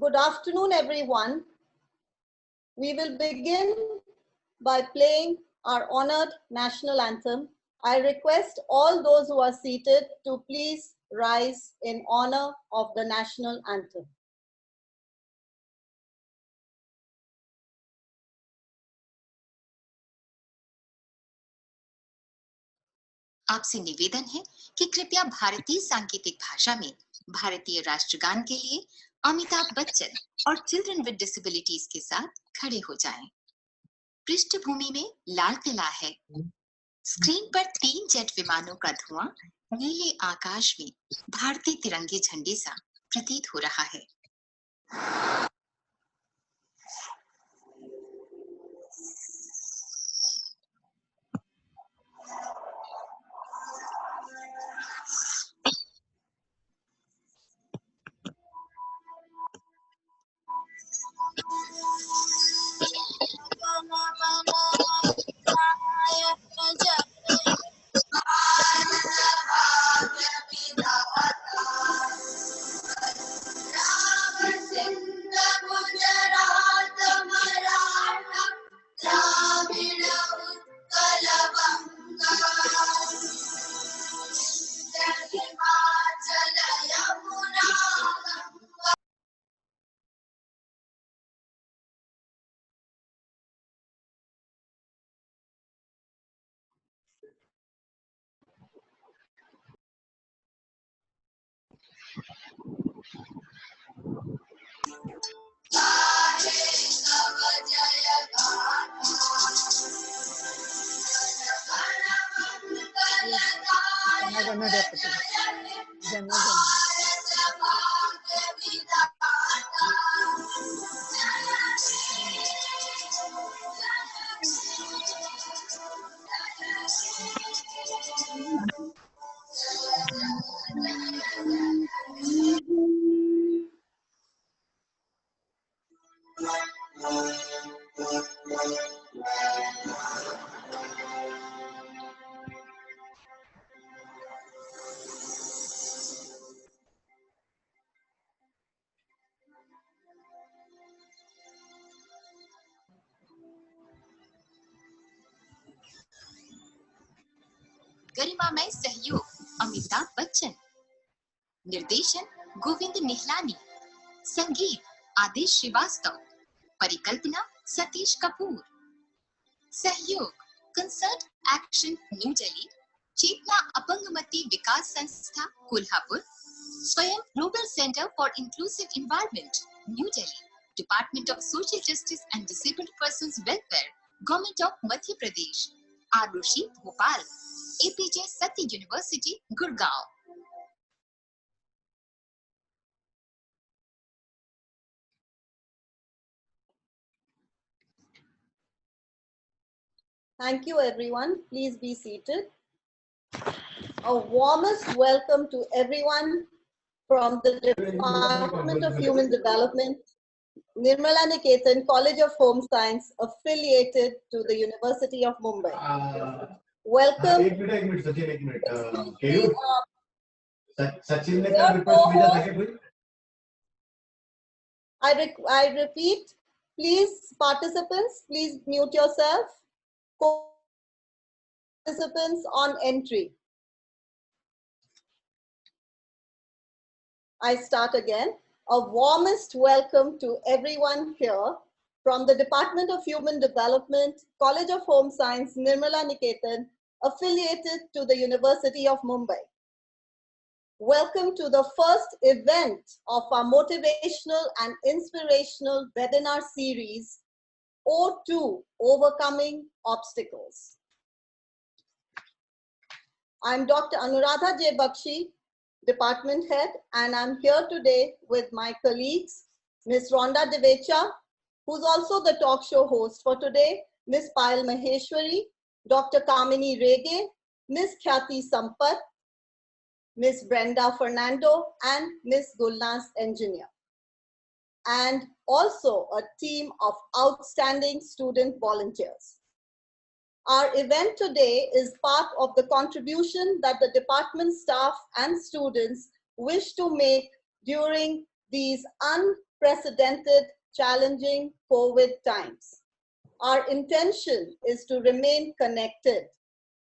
Good afternoon, everyone. We will begin by playing our honored national anthem. I request all those who are seated to please rise in honor of the national anthem. आपसे निवेदन है कि कृपया भारतीय सांकेतिक भाषा में भारतीय राष्ट्रगान के लिए अमिताभ बच्चन और चिल्ड्रन विद डिसेबिलिटीज के साथ खड़े हो जाएं। पृष्ठभूमि में लाल किला है। स्क्रीन पर 3 जेट विमानों का धुआं नीले आकाश में भारतीय तिरंगे झंडे सा प्रतीत हो रहा है। गरिमामय सहयोग अमिताभ बच्चन, निर्देशन गोविंद निहलानी, संगीत आदेश श्रीवास्तव, परिकल्पना Satish Kapoor, Sahyog concert action New Delhi, Chetna Apangmati Vikas Sanstha Kolhapur, Swayam global centre for inclusive environment New Delhi, department of social justice and disabled persons welfare, government of Madhya Pradesh, Arushi Bhopal, APJ Satya university Gurgaon. Thank you, everyone. Please be seated. A warmest welcome to everyone from the Department of Human Development, Nirmala Niketan College of Home Science, affiliated to the University of Mumbai. Welcome. एक minute Sachin एक minute Sachin ने क्या request भेजा था कि I repeat, please participants, please mute yourself. Participants on entry. I start again. A warmest welcome to everyone here from the Department of Human Development, College of Home Science, Nirmala Niketan, affiliated to the University of Mumbai. Welcome to the first event of our motivational and inspirational webinar series, O2, Overcoming Obstacles. I'm Dr. Anuradha J. Bakshi, Department Head, and I'm here today with my colleagues, Ms. Rhonda Devecha, who's also the talk show host for today, Ms. Payal Maheshwari, Dr. Kamini Rege, Ms. Khyati Sampat, Ms. Brenda Fernando, and Ms. Gulnaz Engineer. And also a team of outstanding student volunteers. Our event today is part of the contribution that the department staff and students wish to make during these unprecedented, challenging COVID times. Our intention is to remain connected,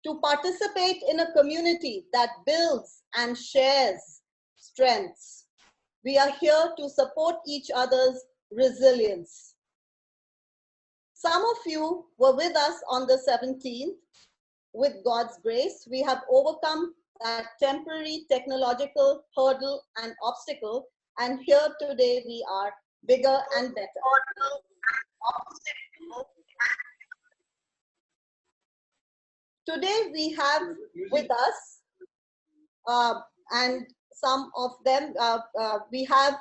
to participate in a community that builds and shares strengths. We are here to support each other's resilience. Some of you were with us on the 17th. With God's grace, we have overcome that temporary technological hurdle and obstacle, and here today we are bigger and better. Today we have with us, and some of them we have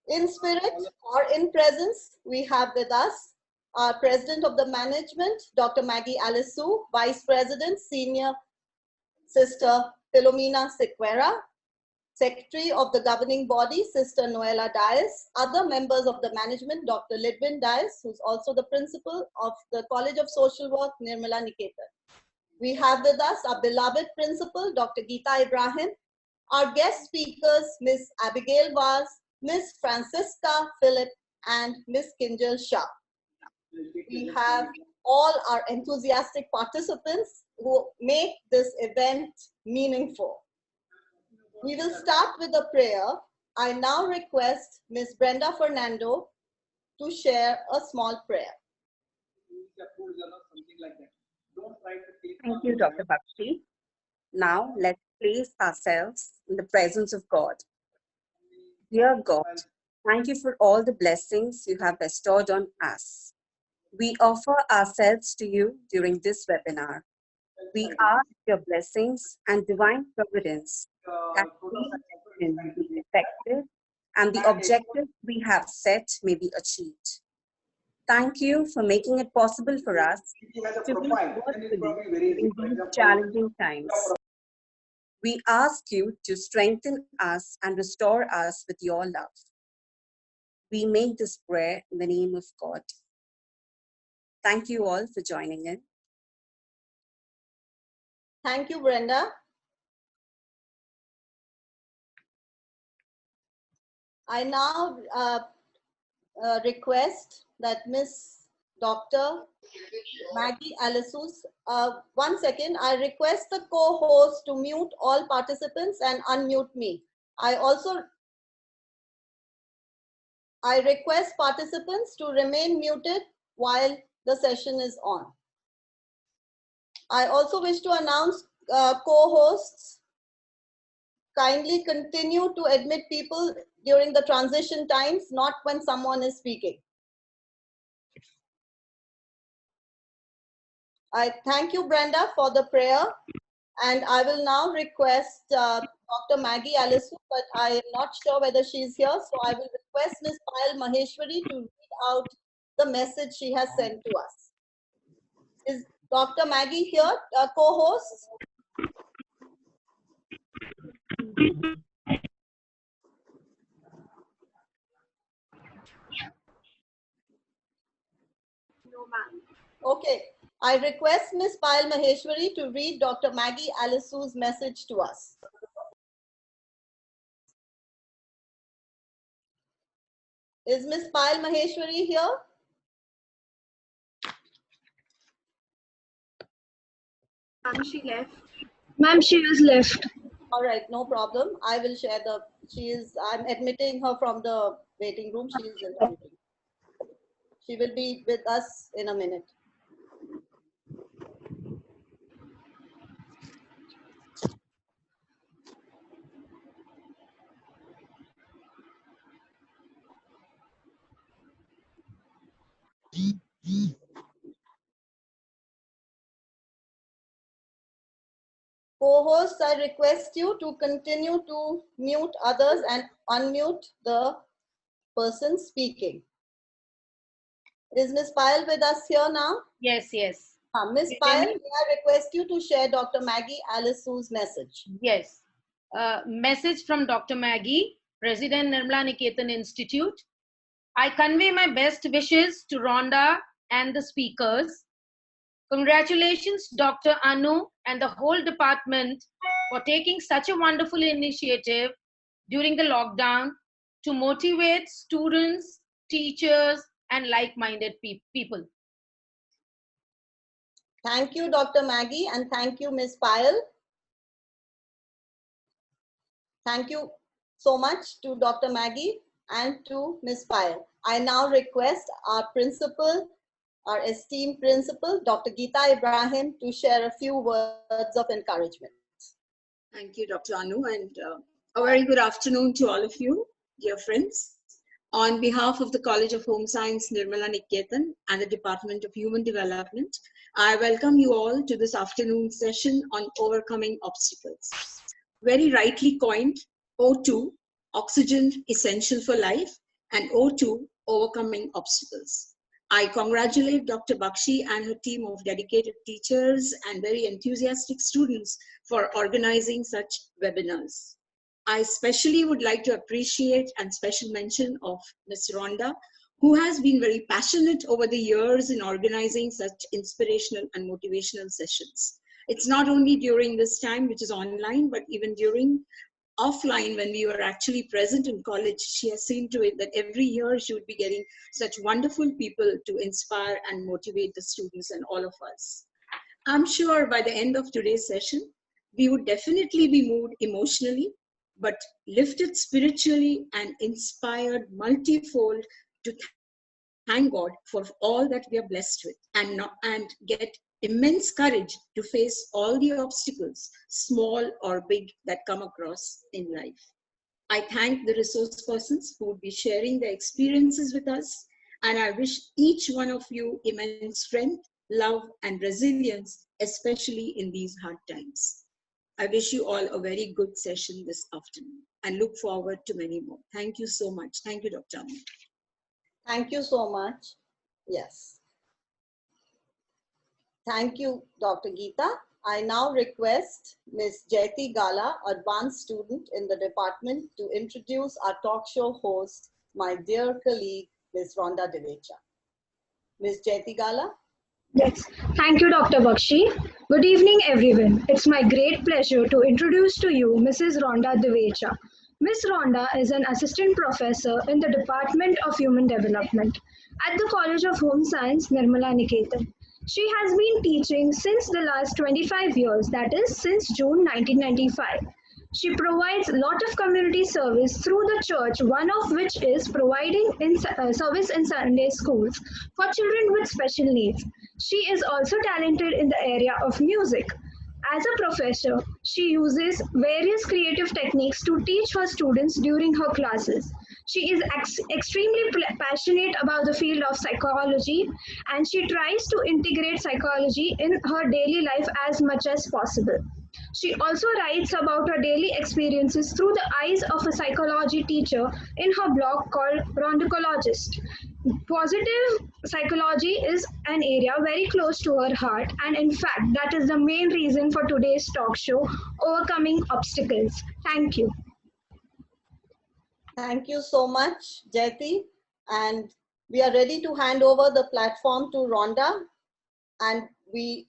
in spirit or in presence, we have with us our President of the Management, Dr. Maggie Alisu, Vice President, Senior Sister Philomena Sequeira, Secretary of the Governing Body, Sister Noella Dias, other members of the management, Dr. Lidwin Dias, who's also the Principal of the College of Social Work, Nirmala Niketan. We have with us our beloved Principal, Dr. Geeta Ibrahim, our guest speakers, Ms. Abigail Vaz, Ms. Francisca Philip, and Ms. Kinjal Shah. We have all our enthusiastic participants who make this event meaningful. We will start with a prayer. I now request Ms. Brenda Fernando to share a small prayer. Thank you, Dr. Bakshi. Now let's place ourselves in the presence of God. Dear God, thank you for all the blessings you have bestowed on us. We offer ourselves to you during this webinar. We ask your blessings and divine providence that we will be effective and the objectives we have set may be achieved. Thank you for making it possible for us to be worthwhile in these challenging times. We ask you to strengthen us and restore us with your love. We make this prayer in the name of God. Thank you all for joining in. Thank you, Brenda. I now request that Ms. Dr. Maggie Alisu, 1 second, I request the co-host to mute all participants and unmute me. I request participants to remain muted while the session is on. I also wish to announce co-hosts. Kindly continue to admit people during the transition times, not when someone is speaking. I thank you, Brenda, for the prayer. And I will now request Dr. Maggie Alisu, but I am not sure whether she is here. So I will request Ms. Payal Maheshwari to read out the message she has sent to us. Is Dr. Maggie here, co-host? No, ma'am. Okay. I request Ms. Payal Maheshwari to read Dr. Maggie Alisu's message to us. Is Ms. Payal Maheshwari here? Ma'am, she left. Ma'am, she is left. All right, no problem. I will share I'm admitting her from the waiting room. She is in the meeting. She will be with us in a minute. Co-hosts, I request you to continue to mute others and unmute the person speaking. Is Ms. Payal with us here now? Yes, yes. Ms. Payal, may I request you to share Dr. Maggie Alisu's message? Yes. Message from Dr. Maggie, President Nirmala Niketan Institute. I convey my best wishes to Rhonda and the speakers. Congratulations, Dr. Anu and the whole department for taking such a wonderful initiative during the lockdown to motivate students, teachers, and like-minded people. Thank you, Dr. Maggie, and thank you, Ms. Payal. Thank you so much to Dr. Maggie and to Ms. Payal. I now request our principal, our esteemed principal, Dr. Geeta Ibrahim, to share a few words of encouragement. Thank you, Dr. Anu, and a very good afternoon to all of you, dear friends. On behalf of the College of Home Science, Nirmala Niketan, and the Department of Human Development, I welcome you all to this afternoon session on overcoming obstacles. Very rightly coined, O2, oxygen essential for life, and O2, overcoming obstacles. I congratulate Dr. Bakshi and her team of dedicated teachers and very enthusiastic students for organizing such webinars. I especially would like to appreciate and special mention of Ms. Rhonda, who has been very passionate over the years in organizing such inspirational and motivational sessions. It's not only during this time, which is online, but even during offline, when we were actually present in college, she has seen to it that every year she would be getting such wonderful people to inspire and motivate the students and all of us. I'm sure by the end of today's session, we would definitely be moved emotionally, but lifted spiritually and inspired multifold to thank God for all that we are blessed with, and get immense courage to face all the obstacles, small or big, that come across in life. I thank the resource persons who would be sharing their experiences with us, and I wish each one of you immense strength, love, and resilience, especially in these hard times. I wish you all a very good session this afternoon and look forward to many more. Thank you so much. Thank you, Dr. Anu. Thank you so much. Yes. Thank you, Dr. Geeta. I now request Ms. Jayati Gala, advanced student in the department, to introduce our talk show host, my dear colleague, Ms. Rhonda Devecha. Ms. Jayati Gala. Yes, thank you, Dr. Bakshi. Good evening, everyone. It's my great pleasure to introduce to you Mrs. Rhonda Devecha. Ms. Rhonda is an assistant professor in the Department of Human Development at the College of Home Science, Nirmala Niketan. She has been teaching since the last 25 years, that is, since June 1995. She provides a lot of community service through the church, one of which is providing service in Sunday schools for children with special needs. She is also talented in the area of music. As a professor, she uses various creative techniques to teach her students during her classes. She is extremely passionate about the field of psychology, and she tries to integrate psychology in her daily life as much as possible. She also writes about her daily experiences through the eyes of a psychology teacher in her blog called Rondicologist. Positive psychology is an area very close to her heart, and in fact, that is the main reason for today's talk show, Overcoming Obstacles. Thank you. Thank you so much, Jayati. And we are ready to hand over the platform to Rhonda. And we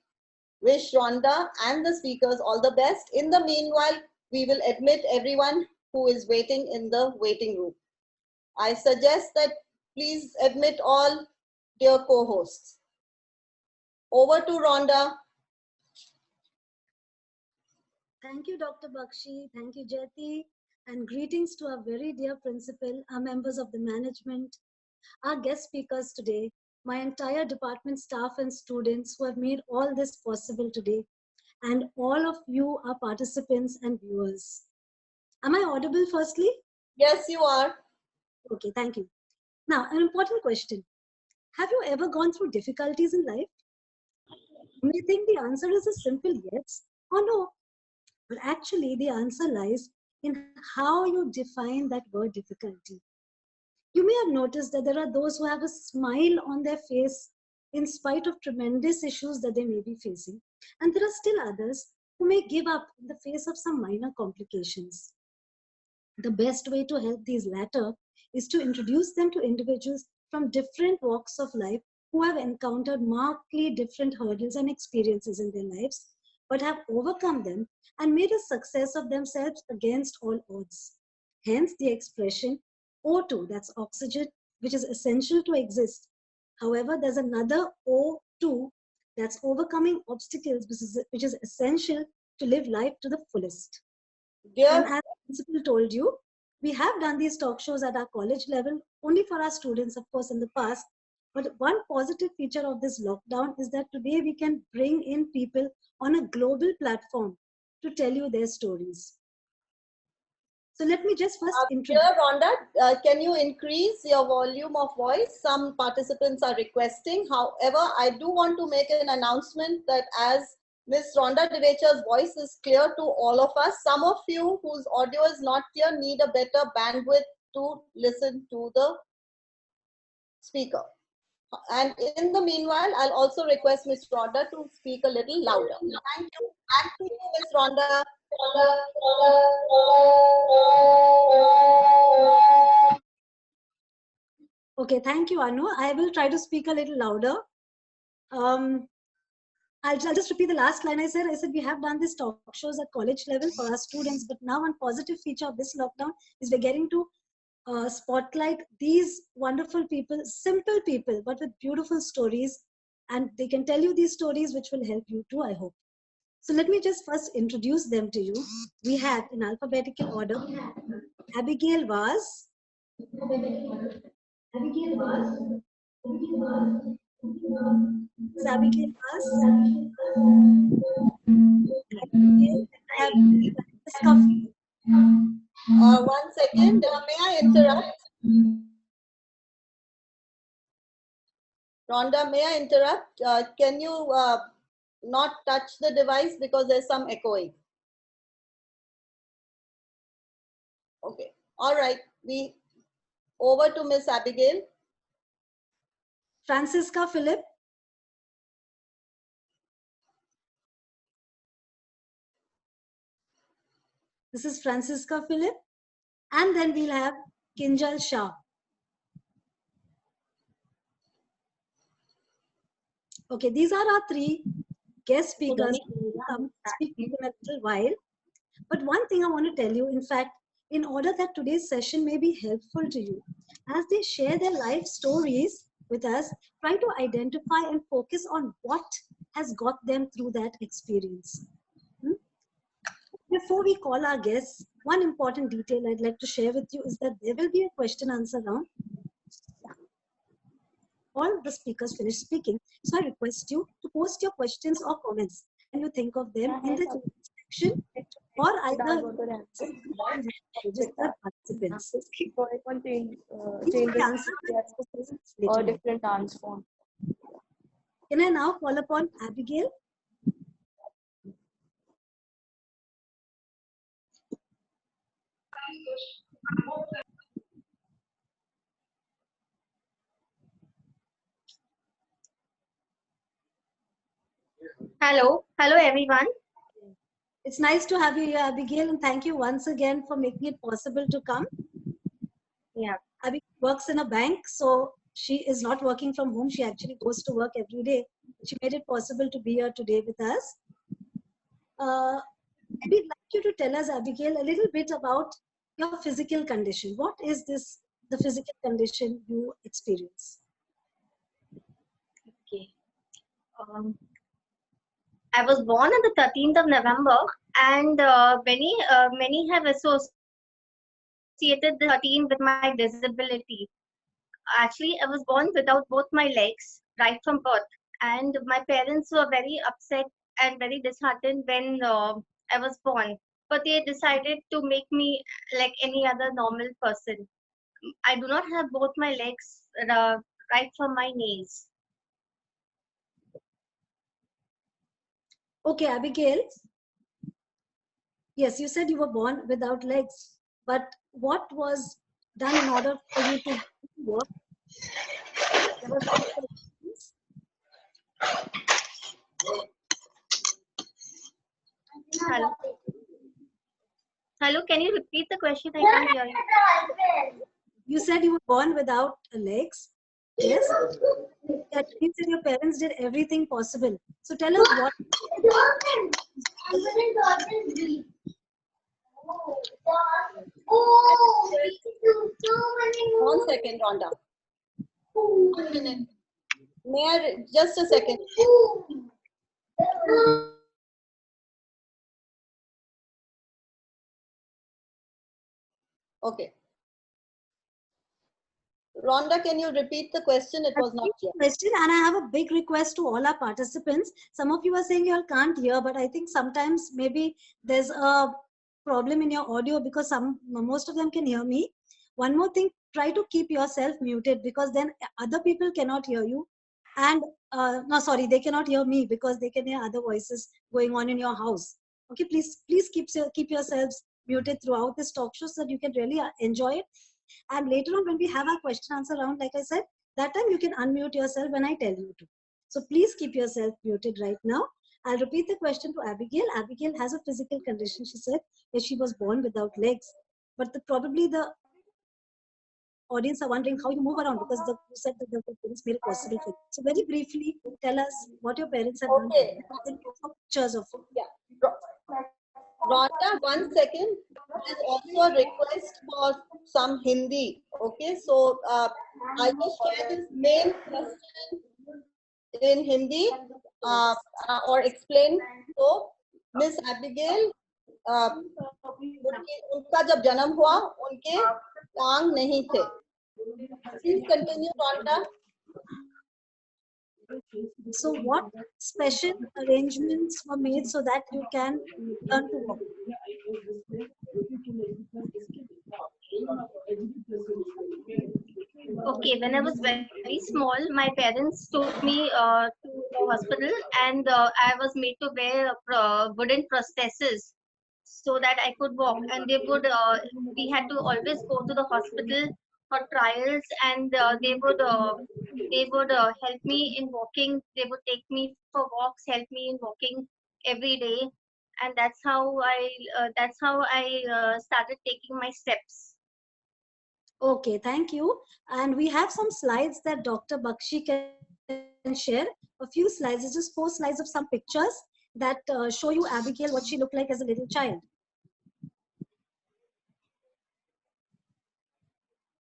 wish Rhonda and the speakers all the best. In the meanwhile, we will admit everyone who is waiting in the waiting room. I suggest that please admit all dear co-hosts. Over to Rhonda. Thank you, Dr. Bakshi. Thank you, Jyoti. And greetings to our very dear principal, our members of the management, our guest speakers today, my entire department staff and students who have made all this possible today, and all of you, our participants and viewers. Am I audible firstly? Yes, you are. Okay, thank you. Now, an important question. Have you ever gone through difficulties in life? You may think the answer is a simple yes or no. But actually, the answer lies in how you define that word difficulty. You may have noticed that there are those who have a smile on their face in spite of tremendous issues that they may be facing. And there are still others who may give up in the face of some minor complications. The best way to help these latter is to introduce them to individuals from different walks of life who have encountered markedly different hurdles and experiences in their lives, but have overcome them and made a success of themselves against all odds. Hence the expression, O2, that's oxygen, which is essential to exist. However, there's another O2, that's overcoming obstacles, which is essential to live life to the fullest. And Dear, as the principal told you, we have done these talk shows at our college level only for our students, of course, in the past. But one positive feature of this lockdown is that today we can bring in people on a global platform to tell you their stories. So let me just first introduce. dear Rhonda, can you increase your volume of voice? Some participants are requesting. However, I do want to make an announcement that as Ms. Rhonda Devecha's voice is clear to all of us, some of you whose audio is not clear need a better bandwidth to listen to the speaker. And in the meanwhile, I'll also request Ms. Rhonda to speak a little louder. Thank you. Back to you, Ms. Rhonda. Okay, thank you, Anu. I will try to speak a little louder. I'll just repeat the last line I said. I said we have done these talk shows at college level for our students, but now one positive feature of this lockdown is we're getting to spotlight these wonderful people, simple people, but with beautiful stories, and they can tell you these stories which will help you too, I hope. So let me just first introduce them to you. We have in alphabetical order Abigail Vaz. Abigail Vaz. Abigail Vaz. One second, may I interrupt? Rhonda, may I interrupt? Can you not touch the device because there's some echoing? Okay, all right. Over to Miss Abigail. Francisca Philip. This is Francisca Philip. And then we'll have Kinjal Shah. Okay, these are our three guest speakers. I'll speak in a little while. But one thing I want to tell you, in fact, in order that today's session may be helpful to you, as they share their life stories with us, try to identify and focus on what has got them through that experience. Before we call our guests, one important detail I'd like to share with you is that there will be a question answer round. All the speakers finish speaking. So I request you to post your questions or comments when you think of them in the section, or either register participants. Or different dance form. Can I now call upon Abigail? Hello everyone. It's nice to have you here, Abigail, and thank you once again for making it possible to come. Yeah. Abigail works in a bank, so she is not working from home. She actually goes to work every day. She made it possible to be here today with us. We'd like you to tell us, Abigail, a little bit about your physical condition. What is the physical condition you experience? Okay. I was born on the 13th of November, and many have associated the 13 with my disability. Actually, I was born without both my legs right from birth, and my parents were very upset and very disheartened when I was born. But they decided to make me like any other normal person. I do not have both my legs right from my knees. Okay, Abigail. Yes, you said you were born without legs, but what was done in order for you to work? Hello. Hello, can you repeat the question? I can't hear you. You said you were born without legs. Yes. That means that your parents did everything possible. So tell us what. 1 second, Rhonda. 1 minute. May I, just a second. Okay. Rhonda, can you repeat the question? It was not clear. Question, and I have a big request to all our participants. Some of you are saying you all can't hear, but I think sometimes maybe there's a problem in your audio because most of them can hear me. One more thing, try to keep yourself muted because then other people cannot hear you. And no, sorry, they cannot hear me because they can hear other voices going on in your house. Okay, please keep yourselves muted throughout this talk show so that you can really enjoy it. And later on, when we have our question answer round, like I said, that time you can unmute yourself when I tell you to. So please keep yourself muted right now. I'll repeat the question to Abigail. Abigail has a physical condition, she said, that she was born without legs. But probably the audience are wondering how you move around because you said that the parents made it possible for you. So very briefly, tell us what your parents have done. Pictures of it. Yeah. Rhonda, 1 second. There's also a request for some Hindi. Okay, so I will share this main question in Hindi or explain. So, Miss Abigail, उनका जब जन्म हुआ, उनके टांग नहीं थे. Please continue, Rhonda. So what special arrangements were made so that you can learn to walk? Okay, when I was very small, my parents took me to the hospital, and I was made to wear wooden prostheses so that I could walk. And they would, we had to always go to the hospital for trials, and they would help me in walking. They would take me for walks, help me in walking every day, and that's how I started taking my steps. Okay, thank you. And we have some slides that Dr. Bakshi can share. A few slides, it's just 4 slides of some pictures that show you Abigail, what she looked like as a little child.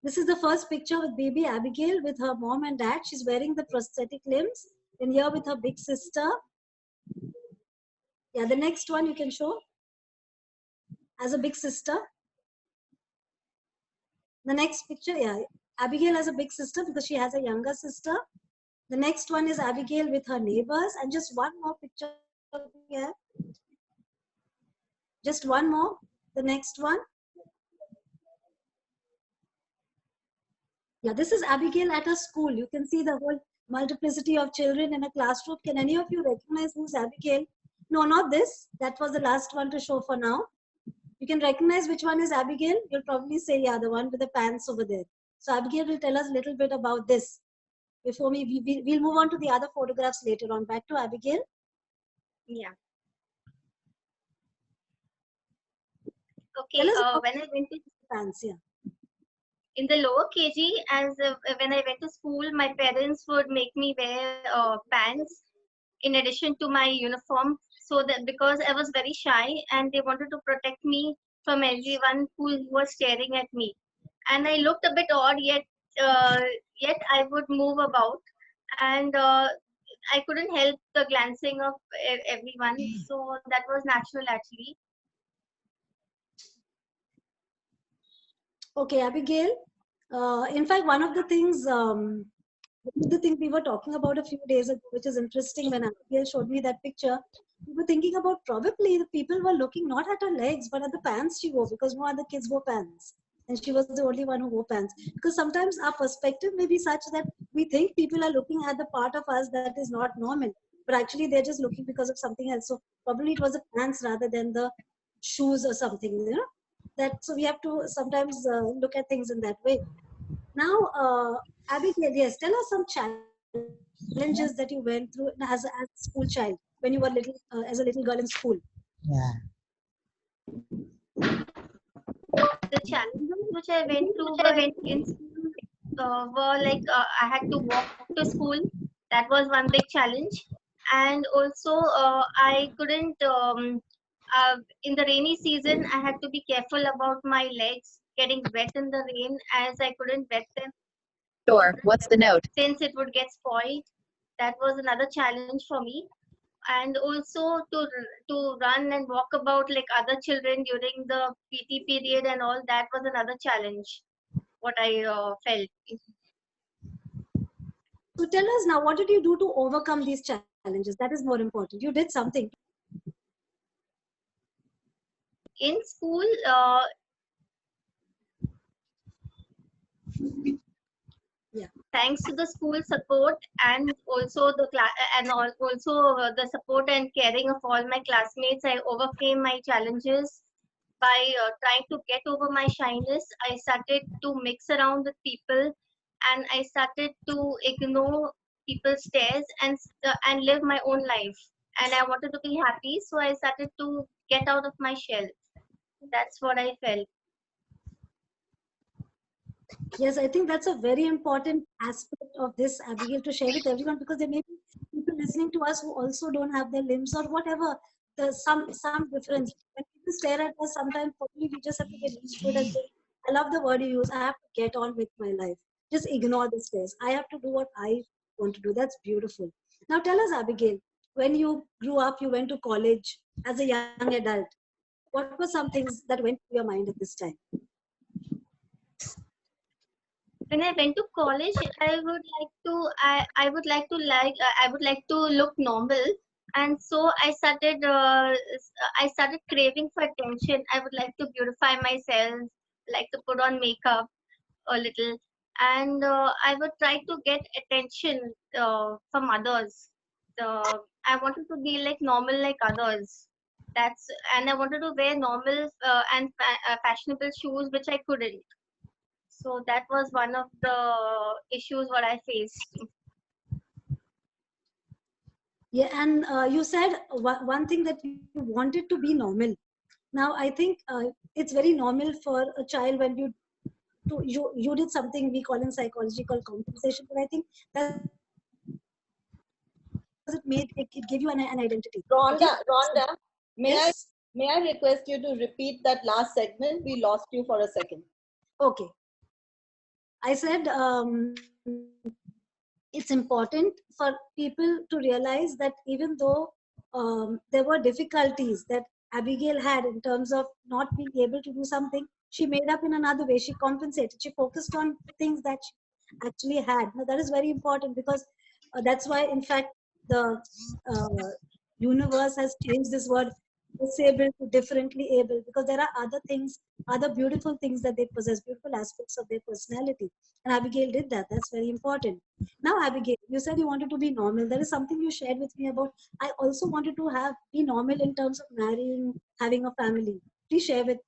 This is the first picture with baby Abigail with her mom and dad. She's wearing the prosthetic limbs. And here with her big sister. Yeah, the next one you can show as a big sister. The next picture, yeah, Abigail has a big sister because she has a younger sister. The next one is Abigail with her neighbors. And just one more picture here. Just one more, the next one. Yeah, this is Abigail at her school. You can see the whole multiplicity of children in a classroom. Can any of you recognize who's Abigail? No, not this. That was the last one to show for now. You can recognize which one is Abigail. You'll probably say, yeah, the one with the pants over there. So Abigail will tell us a little bit about this. Before we'll move on to the other photographs later on. Back to Abigail. Yeah. Okay, when I went to pants, yeah. In the lower KG, when I went to school, my parents would make me wear pants in addition to my uniform, so that because I was very shy and they wanted to protect me from everyone who was staring at me, and I looked a bit odd, yet I would move about, and I couldn't help the glancing of everyone, so that was natural actually. Okay, Abigail. In fact, one of the things we were talking about a few days ago, which is interesting, when Abigail showed me that picture, we were thinking about probably the people were looking not at her legs, but at the pants she wore, because no other kids wore pants. And she was the only one who wore pants. Because sometimes our perspective may be such that we think people are looking at the part of us that is not normal, but actually they're just looking because of something else. So probably it was the pants rather than the shoes or something, you know. So we have to sometimes look at things in that way. Now, Abigail, yes, tell us some challenges that you went through as a school child when you were little, as a little girl in school. Yeah. The challenges which I went through in school were like I had to walk to school. That was one big challenge, and also I couldn't. in the rainy season, I had to be careful about my legs getting wet in the rain, as I couldn't wet them Sure. What's the note? since it would get spoiled. That was another challenge for me. And also to run and walk about like other children during the PT period and all, that was another challenge. What I felt. So tell us now, what did you do to overcome these challenges? That is more important. You did something. In school, thanks to the school support and also the also the support and caring of all my classmates, I overcame my challenges by trying to get over my shyness. I started to mix around with people, and I started to ignore people's stares and live my own life. And I wanted to be happy, so I started to get out of my shell. That's what I felt. Yes, I think that's a very important aspect of this, Abigail, to share with everyone, because there may be people listening to us who also don't have their limbs or whatever. There's some difference. When people stare at us, sometimes probably we just have to get used to it and say, I love the word you use. I have to get on with my life. Just ignore the stares. I have to do what I want to do. That's beautiful. Now tell us, Abigail, when you grew up, you went to college as a young adult. What were some things that went through your mind at this time? When I went to college, I would like to look normal, and so I started craving for attention. I would like to beautify myself, like to put on makeup a little, and I would try to get attention from others. I wanted to be like normal like others. And I wanted to wear normal and fashionable shoes, which I couldn't. So that was one of the issues what I faced. Yeah, and you said one thing that you wanted to be normal. Now, I think it's very normal for a child when you did something we call in psychology called compensation, but I think that it gave you an identity. Rhonda, Yes. may I request you to repeat that last segment? We lost you for a second. Okay. I said it's important for people to realize that even though there were difficulties that Abigail had in terms of not being able to do something, she made up in another way. She compensated. She focused on things that she actually had. Now, that is very important, because that's why, in fact, the universe has changed this word disabled to differently able, because there are other things, other beautiful things that they possess, beautiful aspects of their personality. And Abigail did that. That's very important. Now, Abigail, you said you wanted to be normal. There is something you shared with me about. I also wanted to be normal in terms of marrying, having a family. Please share with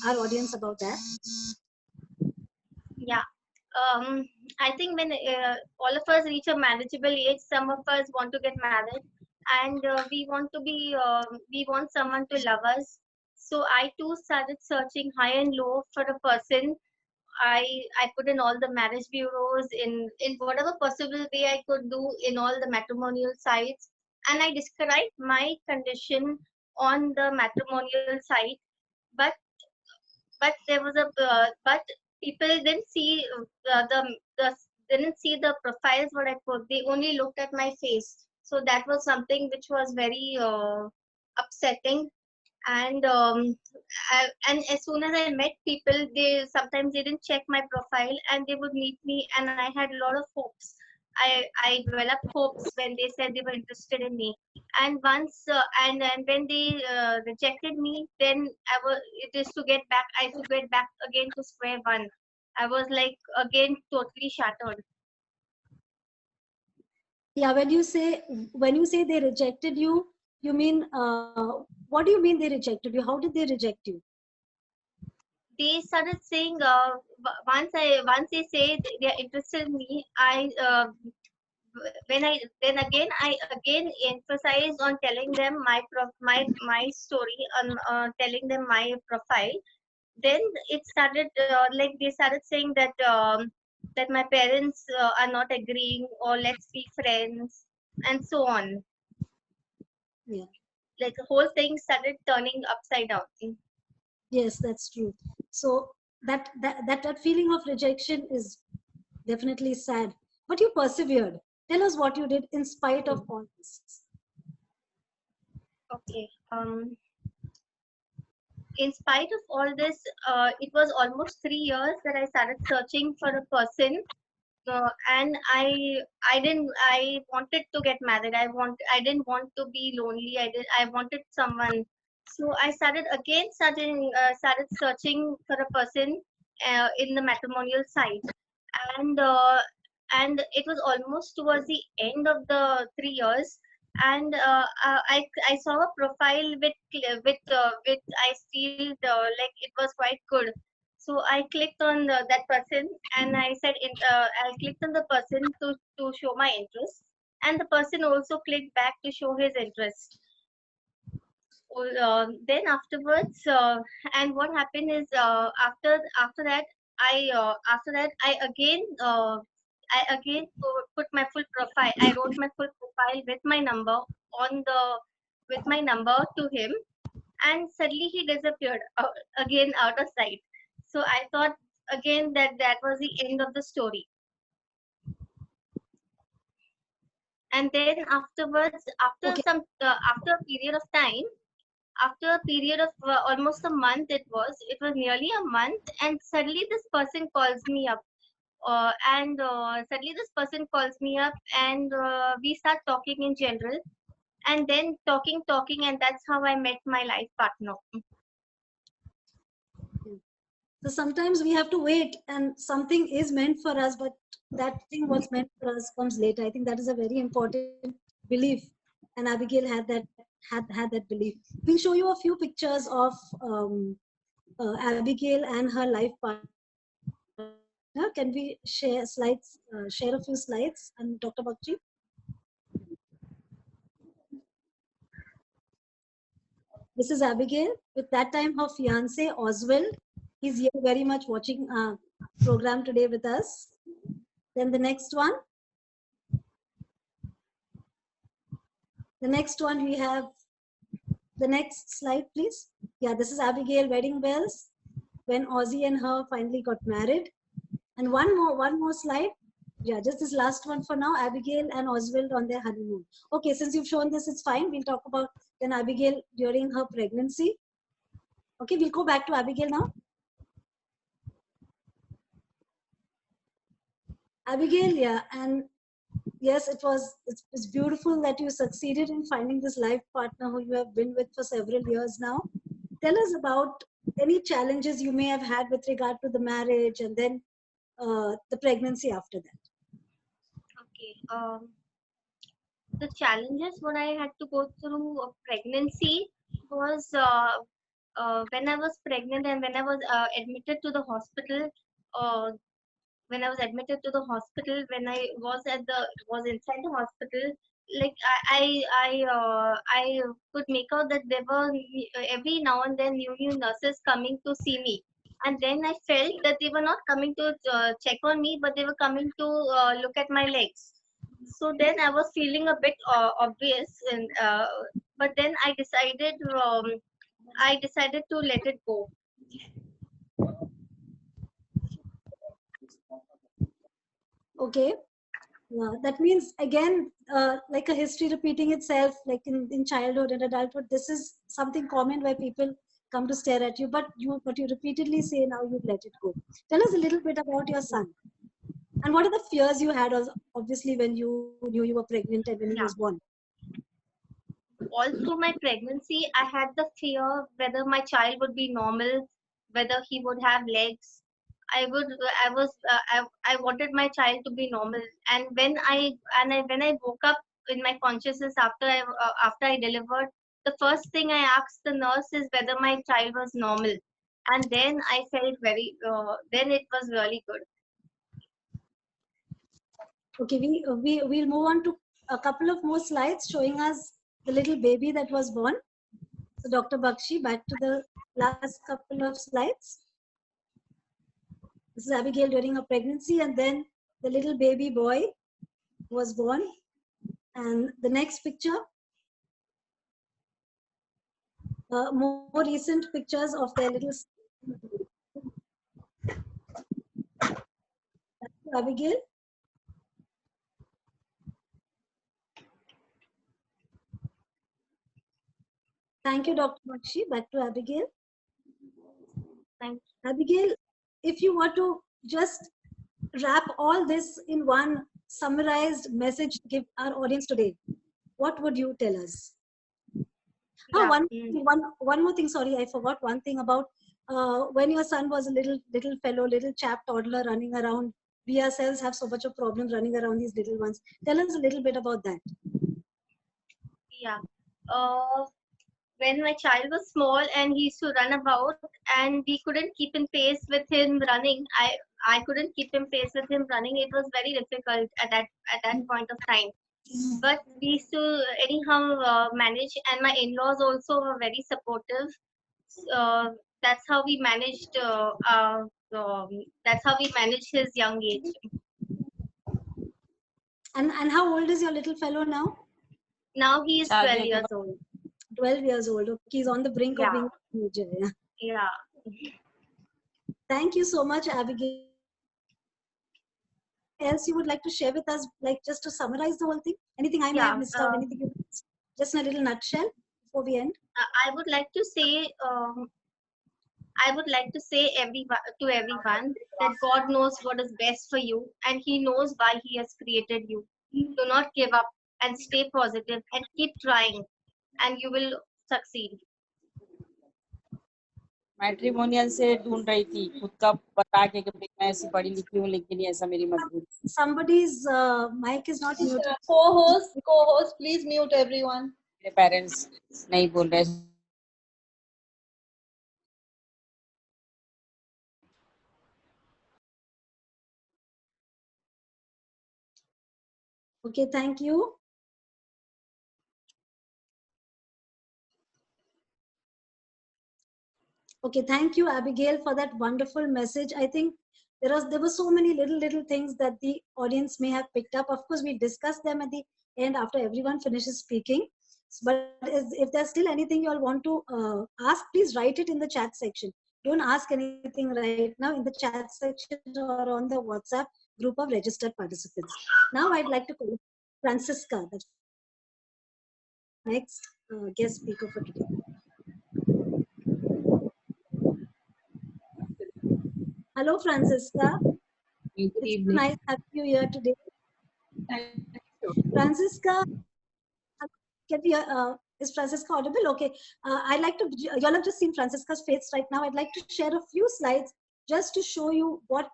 our audience about that. Yeah. I think when all of us reach a manageable age, some of us want to get married, and we want someone to love us. So I too started searching high and low for a person. I put in all the marriage bureaus in whatever possible way I could do in all the matrimonial sites, and I described my condition on the matrimonial site. But there was but people didn't see the didn't see the profiles what I put. They only looked at my face. So that was something which was very upsetting. And and as soon as I met people, they sometimes they didn't check my profile, and they would meet me, and I had a lot of hopes. I developed hopes when they said they were interested in me, and once and when they rejected me, then it is to get back. I to get back again to square one. I was like again totally shattered. Yeah, when you say they rejected you, you mean what do you mean they rejected you? How did they reject you? They started saying once they say they are interested in me, then again I again emphasized on telling them my story, on telling them my profile. Then it started like they started saying that that my parents are not agreeing, or let's be friends, and so on. Yeah. like the whole thing started turning upside down. Yes, that's true. So that feeling of rejection is definitely sad, but you persevered. Tell us what you did in spite of all this. Okay. In spite of all this, it was almost 3 years that I started searching for a person, and I wanted to get married. I didn't want to be lonely. I wanted someone. So I started searching for a person in the matrimonial site, and it was almost towards the end of the 3 years, and I saw a profile with I feel like it was quite good. So I clicked on that person, and I clicked on the person to show my interest, and the person also clicked back to show his interest. Then afterwards, and what happened is, after that I again put my full profile. I wrote my full profile with my number on the with my number to him, and suddenly he disappeared again out of sight. So I thought again that was the end of the story. And then afterwards, Okay. after a period of time, after a period of almost a month, it was nearly a month, and suddenly this person calls me up, and we start talking in general, and then talking, and that's how I met my life partner. So sometimes we have to wait, and something is meant for us, but that thing what's meant for us comes later. I think that is a very important belief, and Abigail had that belief. We'll show you a few pictures of Abigail and her life partner. Can we share slides? Share a few slides, and Dr. Bakshi. This is Abigail with that time her fiance Oswald. He's here very much watching program today with us. Then the next one. The next one we have, the next slide please. Yeah, this is Abigail wedding bells when Ozzy and her finally got married. And one more slide. Yeah, just this last one for now. Abigail and Oswald on their honeymoon. Okay, since you've shown this, it's fine. We'll talk about then Abigail during her pregnancy. Okay, we'll go back to Abigail now. Abigail, yeah, and yes, it's beautiful that you succeeded in finding this life partner who you have been with for several years now. Tell us about any challenges you may have had with regard to the marriage and then the pregnancy after that. Okay. The challenges what I had to go through of pregnancy was when I was pregnant and when I was admitted to the hospital. When I was admitted to the hospital, when I was inside the hospital, like I could make out that there were every now and then new nurses coming to see me, and then I felt that they were not coming to check on me, but they were coming to look at my legs. So then I was feeling a bit obvious, and but then I decided to let it go. Okay. That means again, like a history repeating itself, like in childhood and adulthood, this is something common where people come to stare at you, but you repeatedly say now you let it go. Tell us a little bit about your son. And what are the fears you had, obviously, when you knew you were pregnant and when he was born? All through my pregnancy, I had the fear whether my child would be normal, whether he would have legs. I wanted my child to be normal. And when I woke up in my consciousness after I delivered, the first thing I asked the nurse is whether my child was normal. And then I felt then it was really good. Okay, we'll move on to a couple of more slides showing us the little baby that was born. So Dr. Bakshi, back to the last couple of slides. This is Abigail during her pregnancy, and then the little baby boy was born. And the next picture. more recent pictures of their little. Abigail. Thank you, Dr. Bakshi. Back to Abigail. Thank you. Abigail, if you were to just wrap all this in one summarized message to give our audience today, what would you tell us? Yeah. One more thing. Sorry, I forgot one thing about when your son was a little fellow, little chap, toddler running around. We ourselves have so much of problems running around these little ones. Tell us a little bit about that. Yeah. When my child was small and he used to run about and we couldn't keep in pace with him running, I couldn't keep in pace with him running. It was very difficult at that point of time. But we used to anyhow manage, and my in-laws also were very supportive. That's how we managed. That's how we managed his young age. And how old is your little fellow now? Now he is 12 years old. 12 years old. Okay, he's on the brink of being a teenager. Yeah. Thank you so much, Abigail. Else you would like to share with us, like just to summarize the whole thing? Anything I may have missed out? Anything you missed? Just in a little nutshell before we end. I would like to say. To everyone that God knows what is best for you, and He knows why He has created you. Do not give up and stay positive and keep trying, and you will succeed. Matrimonial से ढूंढ रही थी खुद का बता के कि मैं ऐसी पढ़ी लिखी हूँ लेकिन ऐसा मेरी मजबूरी. Somebody's mic is not muted. Co-host, please mute everyone. मेरे पेरेंट्स नहीं बोल रहे. Okay, thank you. Okay, thank you, Abigail, for that wonderful message. I think there were so many little things that the audience may have picked up. Of course, we discuss them at the end after everyone finishes speaking. But if there's still anything you all want to ask, please write it in the chat section. Don't ask anything right now in the chat section or on the WhatsApp group of registered participants. Now I'd like to call Francisca, the next guest speaker for today. Hello, Francisca. Good evening. It's nice having you here today. Thank you. Francisca, is Francisca audible? Okay. I'd like to, you all have just seen Francisca's face right now. I'd like to share a few slides just to show you what,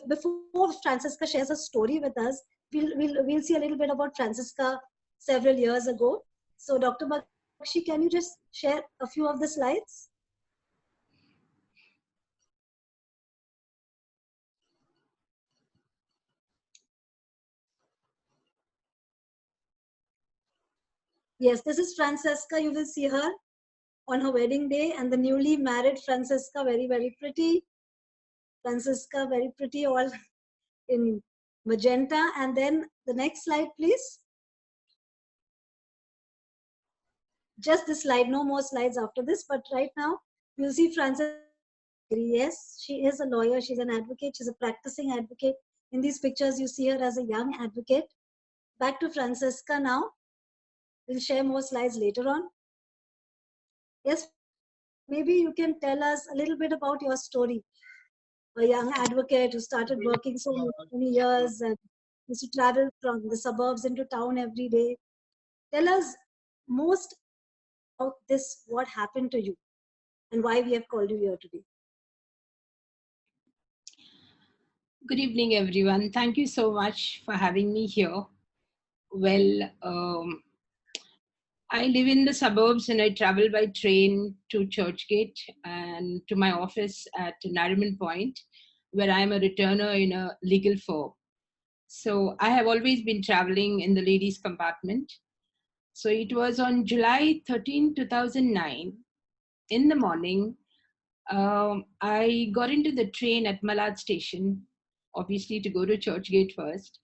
before Francisca shares a story with us, we'll see a little bit about Francisca several years ago. So Dr. Bakshi, can you just share a few of the slides? Yes, this is Francisca. You will see her on her wedding day, and the newly married Francisca, very, very pretty. Francisca, very pretty, all in magenta. And then the next slide, please. Just this slide, no more slides after this, but right now you'll see Francisca. Yes, she is a lawyer. She's an advocate. She's a practicing advocate. In these pictures, you see her as a young advocate. Back to Francisca now. We'll share more slides later on. Yes, maybe you can tell us a little bit about your story. A young advocate who started working so many years and used to travel from the suburbs into town every day. Tell us most about this, what happened to you and why we have called you here today. Good evening, everyone. Thank you so much for having me here. Well, I live in the suburbs and I travel by train to Churchgate and to my office at Nariman Point, where I'm a returner in a legal firm. So I have always been traveling in the ladies' compartment. So it was on July 13, 2009, in the morning, I got into the train at Malad station, obviously to go to Churchgate first.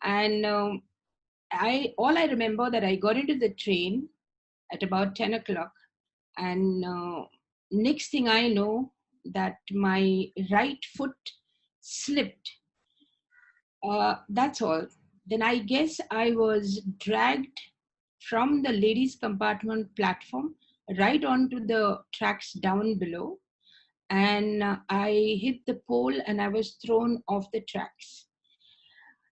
And all I remember that I got into the train at about 10 o'clock And next thing I know, that my right foot slipped. That's all. Then I guess I was dragged from the ladies' compartment platform right onto the tracks down below. And I hit the pole and I was thrown off the tracks.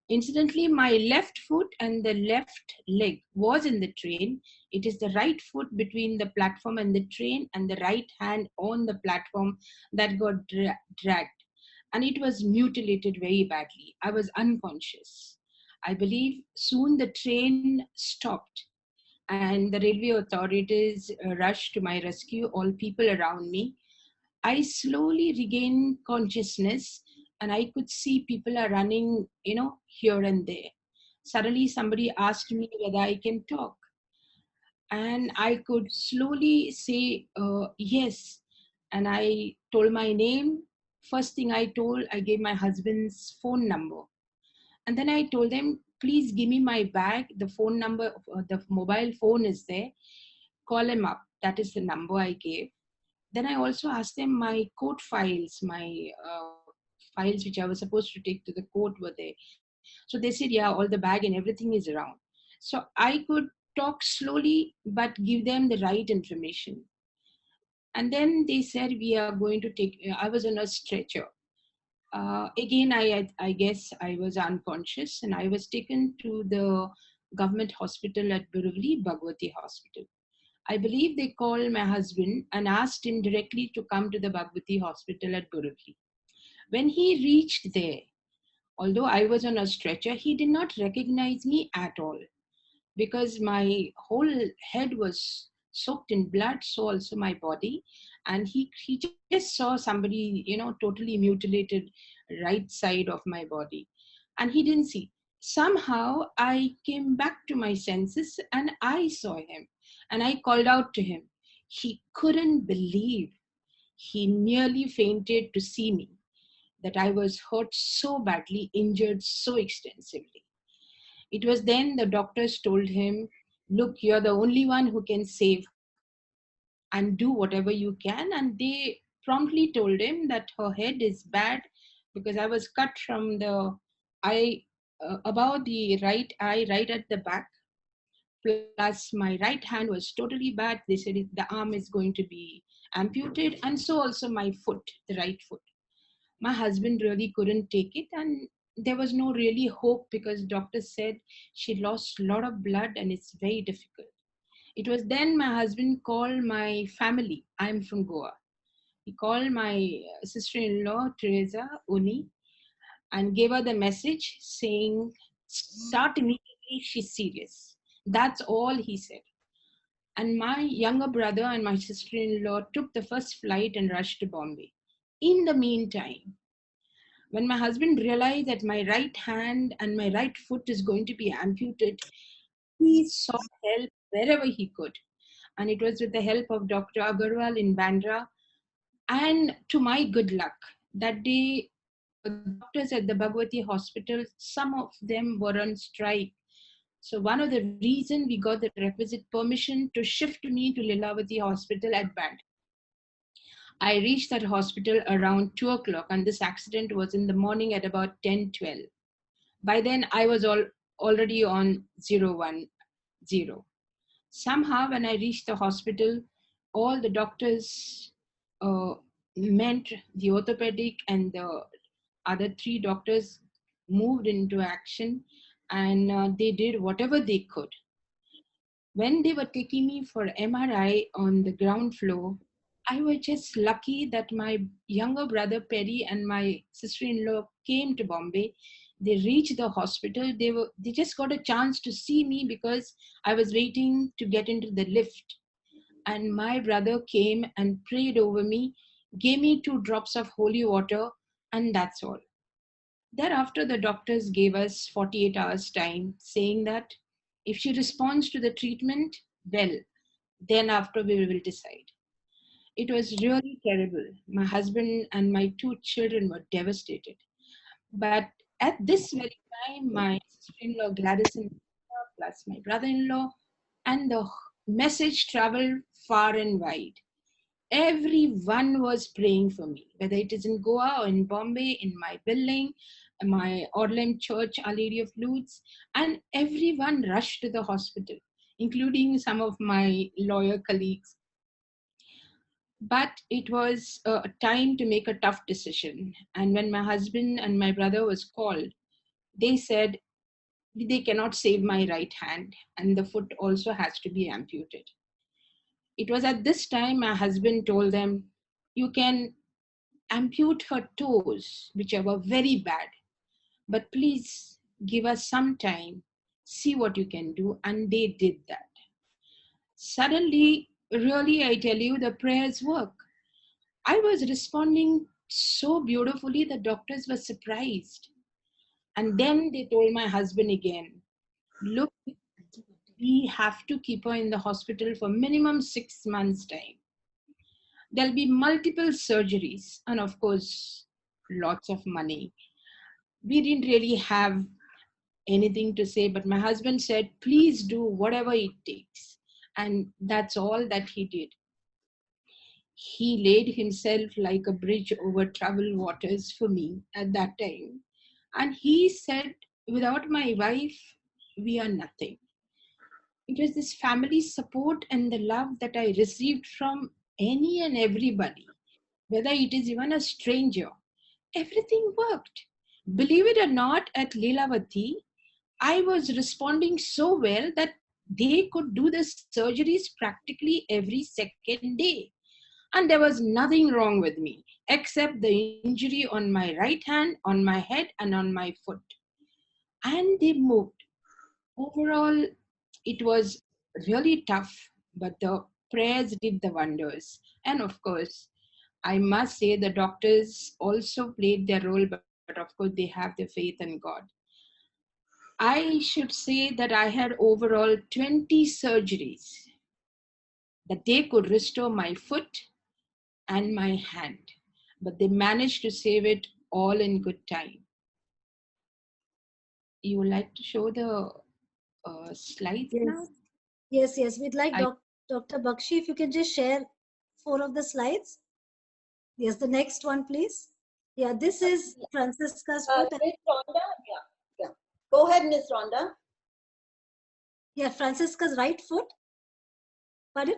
Incidentally, my left foot and the left leg was in the train. It is the right foot between the platform and the train, and the right hand on the platform that got dragged. And it was mutilated very badly. I was unconscious. I believe soon the train stopped and the railway authorities rushed to my rescue, all people around me. I slowly regained consciousness and I could see people are running, here and there. Suddenly somebody asked me whether I can talk. And I could slowly say yes. And I told my name. First thing I gave my husband's phone number. And then I told them, please give me my bag. The phone number, the mobile phone is there. Call him up. That is the number I gave. Then I also asked them my court files, my files which I was supposed to take to the court were there. So they said, yeah, all the bag and everything is around. So I could talk slowly, but give them the right information. And then they said, we are going to take, I was on a stretcher. Again, I guess I was unconscious and I was taken to the government hospital at Borivali, Bhagwati Hospital. I believe they called my husband and asked him directly to come to the Bhagwati Hospital at Borivali. When he reached there, although I was on a stretcher, he did not recognize me at all because my whole head was soaked in blood, so also my body. And he just saw somebody, totally mutilated right side of my body. And he didn't see. Somehow I came back to my senses and I saw him and I called out to him. He couldn't believe. He nearly fainted to see me, that I was hurt so badly, injured so extensively. It was then the doctors told him, look, you're the only one who can save and do whatever you can. And they promptly told him that her head is bad because I was cut from the eye, above the right eye, right at the back. Plus my right hand was totally bad. They said the arm is going to be amputated, and so also my foot, the right foot. My husband really couldn't take it, and there was no really hope because doctors said she lost a lot of blood and it's very difficult. It was then my husband called my family. I'm from Goa. He called my sister-in-law, Teresa Uni, and gave her the message saying, start immediately, she's serious. That's all he said. And my younger brother and my sister-in-law took the first flight and rushed to Bombay. In the meantime, when my husband realized that my right hand and my right foot is going to be amputated, he sought help wherever he could. And it was with the help of Dr. Agarwal in Bandra. And to my good luck, that day, the doctors at the Bhagwati Hospital, some of them were on strike. So one of the reasons we got the requisite permission to shift me to Lilavati Hospital at Bandra. I reached that hospital around 2 o'clock, and this accident was in the morning at about 10:12. By then, I was already on 010. Somehow, when I reached the hospital, all the doctors meant the orthopedic and the other 3 doctors moved into action, and they did whatever they could. When they were taking me for MRI on the ground floor, I was just lucky that my younger brother Perry and my sister-in-law came to Bombay. They reached the hospital. They just got a chance to see me because I was waiting to get into the lift. And my brother came and prayed over me, gave me 2 drops of holy water, and that's all. Thereafter, the doctors gave us 48 hours time, saying that if she responds to the treatment, well, then after we will decide. It was really terrible. My husband and my 2 children were devastated. But at this very time, my sister-in-law Gladys and plus my brother-in-law, and the message traveled far and wide. Everyone was praying for me, whether it is in Goa or in Bombay, in my building, my Orlem Church, Our Lady of Lourdes, and everyone rushed to the hospital, including some of my lawyer colleagues. But it was a time to make a tough decision. And when my husband and my brother was called, they said they cannot save my right hand, and the foot also has to be amputated. It was at this time my husband told them, you can ampute her toes, which were very bad, but please give us some time, see what you can do. And they did that. Suddenly, really, I tell you, the prayers work. I was responding so beautifully, the doctors were surprised. And then they told my husband again, look, we have to keep her in the hospital for minimum 6 months' time. There'll be multiple surgeries and, of course, lots of money. We didn't really have anything to say, but my husband said, please do whatever it takes. And that's all that he did. He laid himself like a bridge over troubled waters for me at that time. And he said, without my wife, we are nothing. It was this family support and the love that I received from any and everybody, whether it is even a stranger. Everything worked. Believe it or not, at Lilavati, I was responding so well that they could do the surgeries practically every second day. And there was nothing wrong with me, except the injury on my right hand, on my head, and on my foot. And they moved. Overall, it was really tough, but the prayers did the wonders. And of course, I must say the doctors also played their role, but of course they have their faith in God. I should say that I had overall 20 surgeries that they could restore my foot and my hand, but they managed to save it all in good time. You would like to show the slides now? Yes, we'd like Dr. Bakshi, if you can just share 4 of the slides. Yes, the next one, please. Yeah, this is Francisca's foot. Miss Rhonda, yeah. Go ahead, Miss Rhonda. Yeah, Francisca's right foot. Pardon?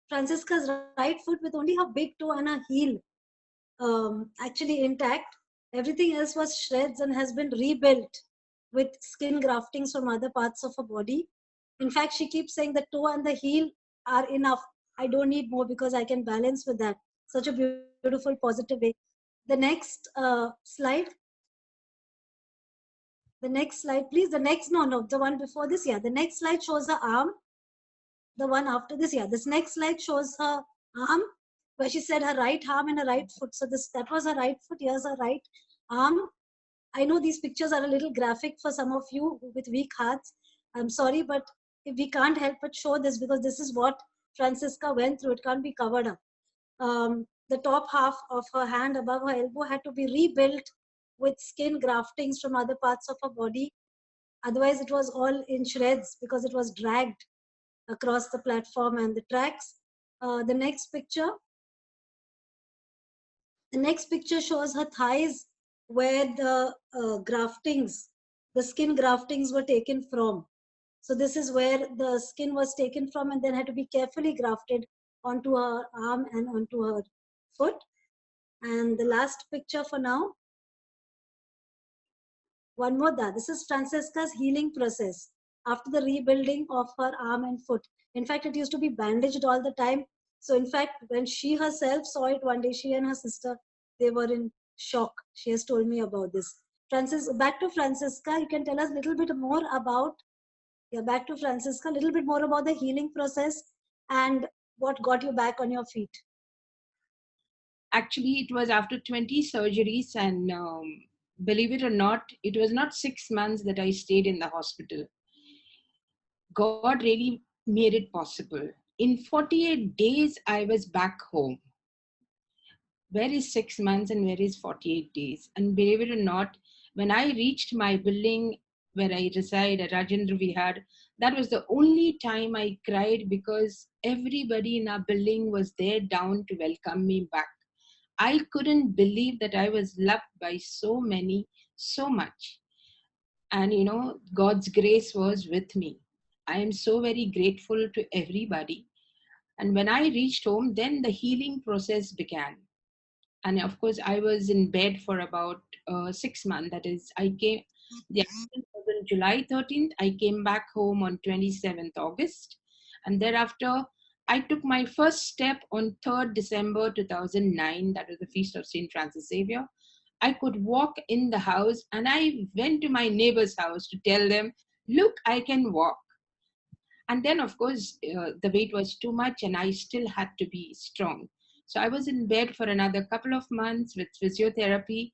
Francisca's right foot with only her big toe and her heel actually intact. Everything else was shreds and has been rebuilt with skin graftings from other parts of her body. In fact, she keeps saying the toe and the heel are enough. I don't need more because I can balance with that. Such a beautiful, positive way. The next slide. The next slide, please. The next, no, the one before this. Yeah, the next slide shows her arm. The one after this, yeah. This next slide shows her arm, where she said her right arm and her right foot. So that was her right foot. Here's her right arm. I know these pictures are a little graphic for some of you with weak hearts. I'm sorry, but we can't help but show this because this is what Francisca went through. It can't be covered up. The top half of her hand above her elbow had to be rebuilt with skin graftings from other parts of her body. Otherwise, it was all in shreds because it was dragged across the platform and the tracks. The next picture shows her thighs where the graftings, the skin graftings were taken from. So this is where the skin was taken from and then had to be carefully grafted onto her arm and onto her foot. And the last picture for now. One more. This is Francisca's healing process after the rebuilding of her arm and foot. In fact, it used to be bandaged all the time. So in fact, when she herself saw it one day, she and her sister, they were in shock. She has told me about this. Back to Francisca, you can tell us a little bit more about, back to Francisca, a little bit more about the healing process and what got you back on your feet. Actually, it was after 20 surgeries and believe it or not, it was not 6 months that I stayed in the hospital. God really made it possible. In 48 days, I was back home. Where is 6 months and where is 48 days? And believe it or not, when I reached my building where I reside at Rajendra Vihar, That was the only time I cried because everybody in our building was there down to welcome me back. I couldn't believe that I was loved by so many, so much. And God's grace was with me. I am so very grateful to everybody. And when I reached home, then the healing process began. And of course, I was in bed for about 6 months. That is, the accident was on July 13th. I came back home on 27th August. And thereafter, I took my first step on 3rd December 2009. That was the feast of St. Francis Xavier. I could walk in the house, and I went to my neighbor's house to tell them, look, I can walk. And then, of course, the weight was too much and I still had to be strong. So I was in bed for another couple of months with physiotherapy.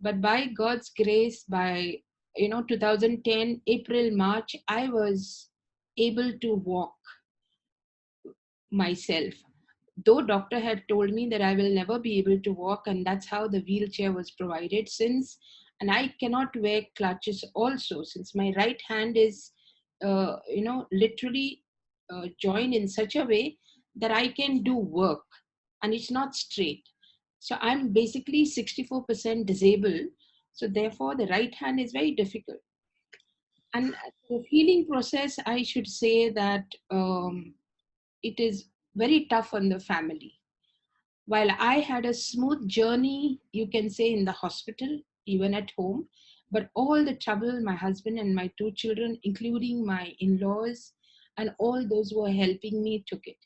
But by God's grace, by 2010, April, March, I was able to walk myself. Though doctor had told me that I will never be able to walk, and that's how the wheelchair was provided since. And I cannot wear clutches also, since my right hand is literally joined in such a way that I can do work and it's not straight. So I'm basically 64% disabled. So therefore the right hand is very difficult. And the healing process, I should say that it is very tough on the family. While I had a smooth journey, you can say, in the hospital, even at home, but all the trouble, my husband and my 2 children, including my in-laws and all those who were helping me, took it.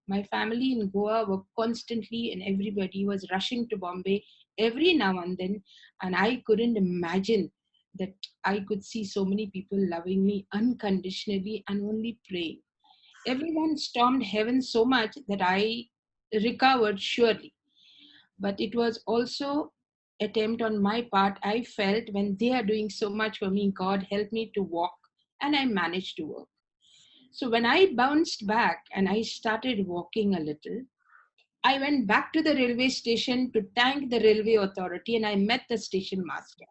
My family in Goa were constantly, and everybody was rushing to Bombay every now and then, and I couldn't imagine that I could see so many people loving me unconditionally and only praying. Everyone stormed heaven so much that I recovered surely. But it was also attempt on my part. I felt when they are doing so much for me, God help me to walk, and I managed to work. So when I bounced back and I started walking a little, I went back to the railway station to thank the railway authority, and I met the station master.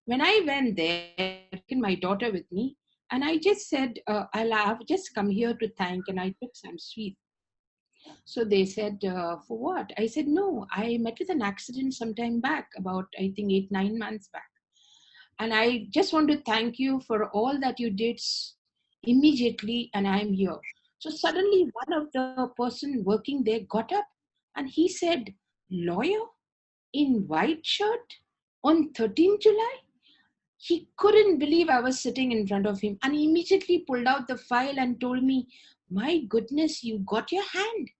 When I went there, my daughter with me, and I just said, I've just come here to thank, and I took some sweets. So they said, for what? I said, no, I met with an accident some time back, about, I think, 8-9 months back. And I just want to thank you for all that you did immediately, and I'm here. So suddenly one of the person working there got up and he said, lawyer in white shirt on 13th July? He couldn't believe I was sitting in front of him, and he immediately pulled out the file and told me, my goodness, you got your hand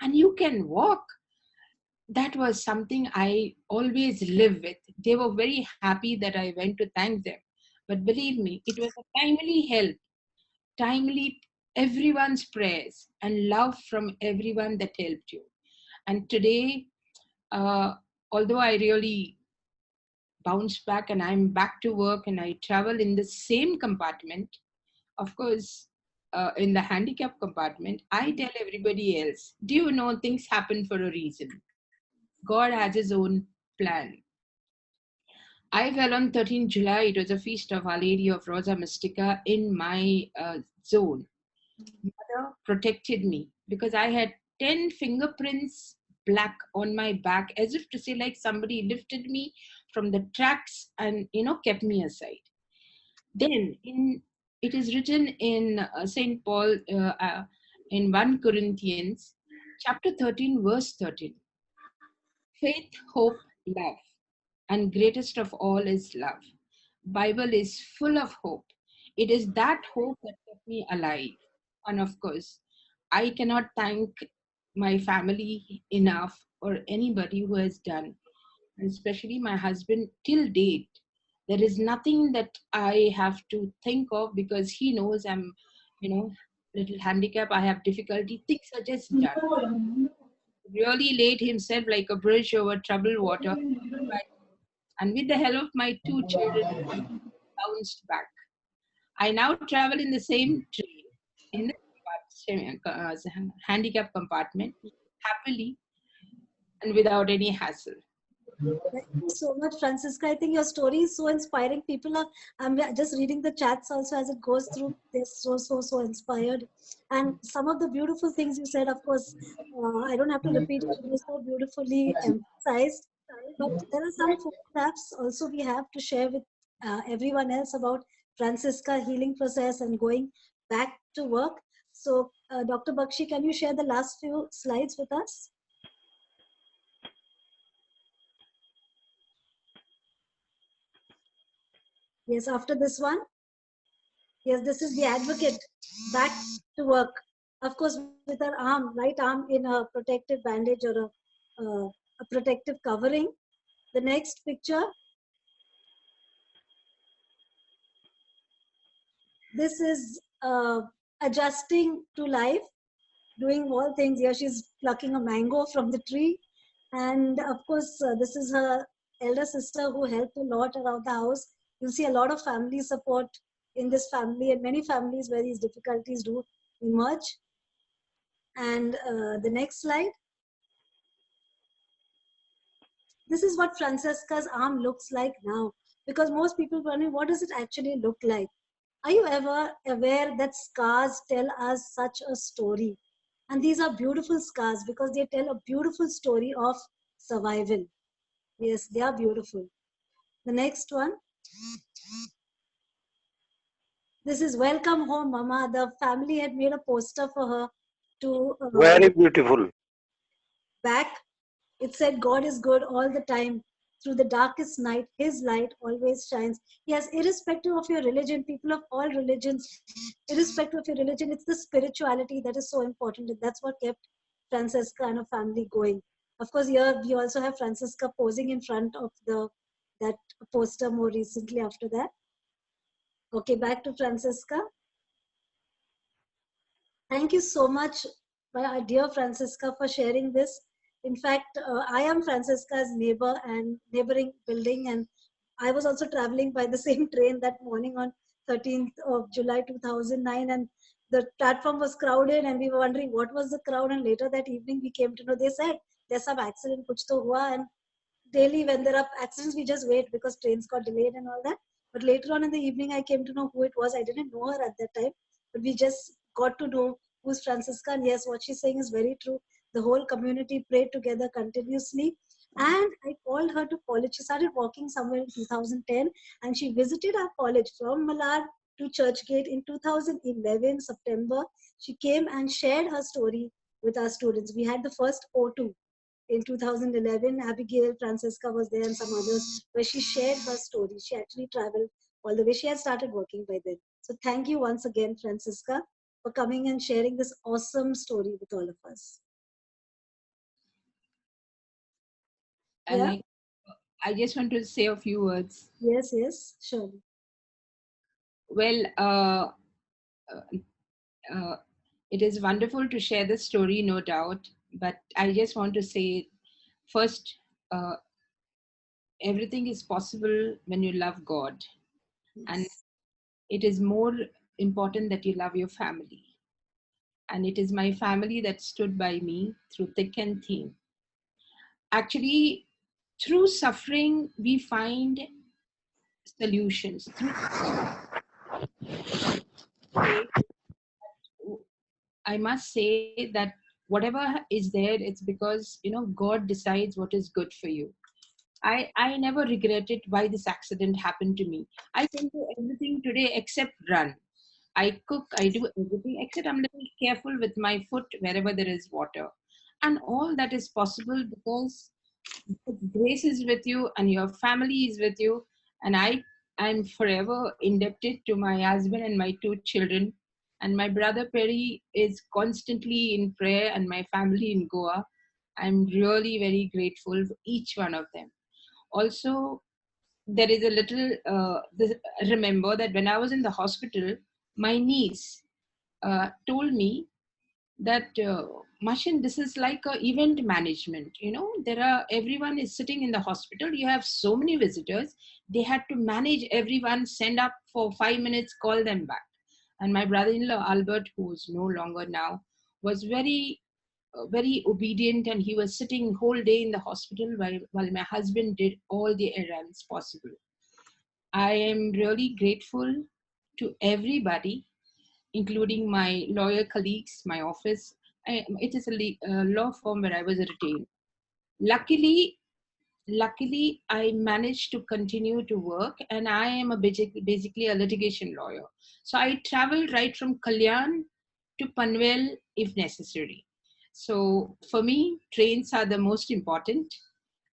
and you can walk. That was something I always live with. They were very happy that I went to thank them. But believe me, it was a timely help, timely everyone's prayers and love from everyone that helped you. And today, although I really bounced back and I'm back to work and I travel in the same compartment, of course, in the handicap compartment, I tell everybody else, do you know things happen for a reason? God has his own plan. I fell on 13th July. It was a feast of Our Lady of Rosa Mystica in my zone. Mother protected me because I had 10 fingerprints black on my back, as if to say like somebody lifted me from the tracks and kept me aside. Then it is written in St. Paul in 1 Corinthians chapter 13 verse 13. Faith, hope, love, and greatest of all is love. Bible is full of hope. It is that hope that kept me alive. And of course, I cannot thank my family enough or anybody who has done, and especially my husband till date. There is nothing that I have to think of because he knows I'm, little handicap. I have difficulty. Things are just done. Really laid himself like a bridge over troubled water. And with the help of my 2 children, bounced back. I now travel in the same train, in the handicap compartment, happily and without any hassle. Thank you so much, Francisca. I think your story is so inspiring. People are, I'm just reading the chats also as it goes through. They're so inspired. And some of the beautiful things you said, of course, I don't have to repeat it. It was so beautifully emphasized. But there are some photographs also we have to share with everyone else about Francisca healing process and going back to work. So, Dr. Bakshi, can you share the last few slides with us? Yes, after this one. Yes, this is the advocate back to work. Of course, with her arm, right arm in a protective bandage or a protective covering. The next picture. This is adjusting to life, doing all things. Here she's plucking a mango from the tree. And of course, this is her elder sister who helped a lot around the house. You'll see a lot of family support in this family and many families where these difficulties do emerge. And the next slide. This is what Francisca's arm looks like now, because most people wondering, what does it actually look like? Are you ever aware that scars tell us such a story? And these are beautiful scars because they tell a beautiful story of survival. Yes, they are beautiful. The next one. This is Welcome Home, Mama. The family had made a poster for her to Very beautiful. back. It said, God is good all the time. Through the darkest night, His light always shines. Yes, irrespective of your religion, people of all religions, irrespective of your religion, it's the spirituality that is so important. And that's what kept Francisca and her family going. Of course, here we also have Francisca posing in front of that poster more recently after that. Okay, back to Francisca. Thank you so much, my dear Francisca, for sharing this. In fact, I am Francisca's neighbor and neighboring building, and I was also traveling by the same train that morning on 13th of July 2009, and the platform was crowded, and we were wondering what was the crowd. And later that evening, we came to know, they said there's some accident, kuch to hua, and daily when there are accidents, we just wait because trains got delayed and all that. But later on in the evening, I came to know who it was. I didn't know her at that time, but we just got to know who's Francisca. And yes, what she's saying is very true. The whole community prayed together continuously. And I called her to college. She started walking somewhere in 2010, and she visited our college from Malad to Churchgate in 2011, September. She came and shared her story with our students. We had the first O2 in 2011. Abigail, Francisca was there and some others, where she shared her story. She actually traveled all the way. She had started working by then. So thank you once again, Francisca, for coming and sharing this awesome story with all of us. And Yeah. I just want to say a few words. Yes, sure. Well, it is wonderful to share this story, no doubt. But I just want to say, first, everything is possible when you love God. Yes. And it is more important that you love your family. And it is my family that stood by me through thick and thin. Actually, through suffering, we find solutions. I must say that whatever is there, it's because, God decides what is good for you. I never regretted why this accident happened to me. I can do everything today except run. I cook, I do everything except I'm a little careful with my foot wherever there is water. And all that is possible because grace is with you and your family is with you. And I'm forever indebted to my husband and my 2 children. And my brother Perry is constantly in prayer, and my family in Goa. I'm really very grateful for each one of them. Also, there is a little, remember that when I was in the hospital, my niece told me that, Mashin, this is like a event management. Everyone is sitting in the hospital. You have so many visitors. They had to manage everyone, send up for 5 minutes, call them back. And my brother-in-law, Albert, who is no longer now, was very very obedient, and he was sitting whole day in the hospital while my husband did all the errands possible. I am really grateful to everybody, including my lawyer colleagues, my office. It is a law firm where I was retained. Luckily, I managed to continue to work, and I am basically a litigation lawyer. So I traveled right from Kalyan to Panvel if necessary. So for me, trains are the most important,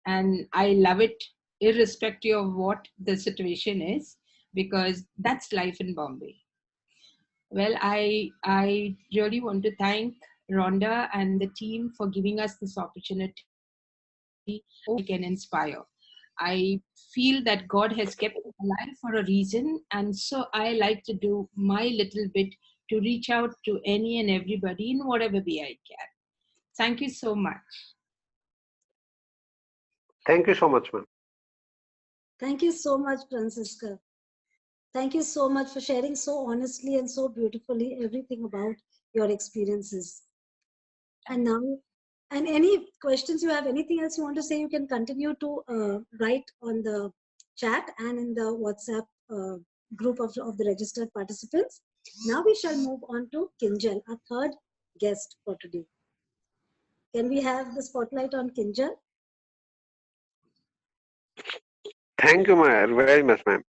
and I love it irrespective of what the situation is, because that's life in Bombay. Well, I really want to thank Rhonda and the team for giving us this opportunity. We can inspire. I feel that God has kept me alive for a reason, and so I like to do my little bit to reach out to any and everybody in whatever way I can. Thank you so much. Thank you so much, ma'am. Thank you so much, Francisca. Thank you so much for sharing so honestly and so beautifully everything about your experiences. And now, and any questions you have, anything else you want to say, you can continue to write on the chat and in the WhatsApp group of the registered participants. Now we shall move on to Kinjal, our third guest for today. Can we have the spotlight on Kinjal? Thank you, very much, ma'am.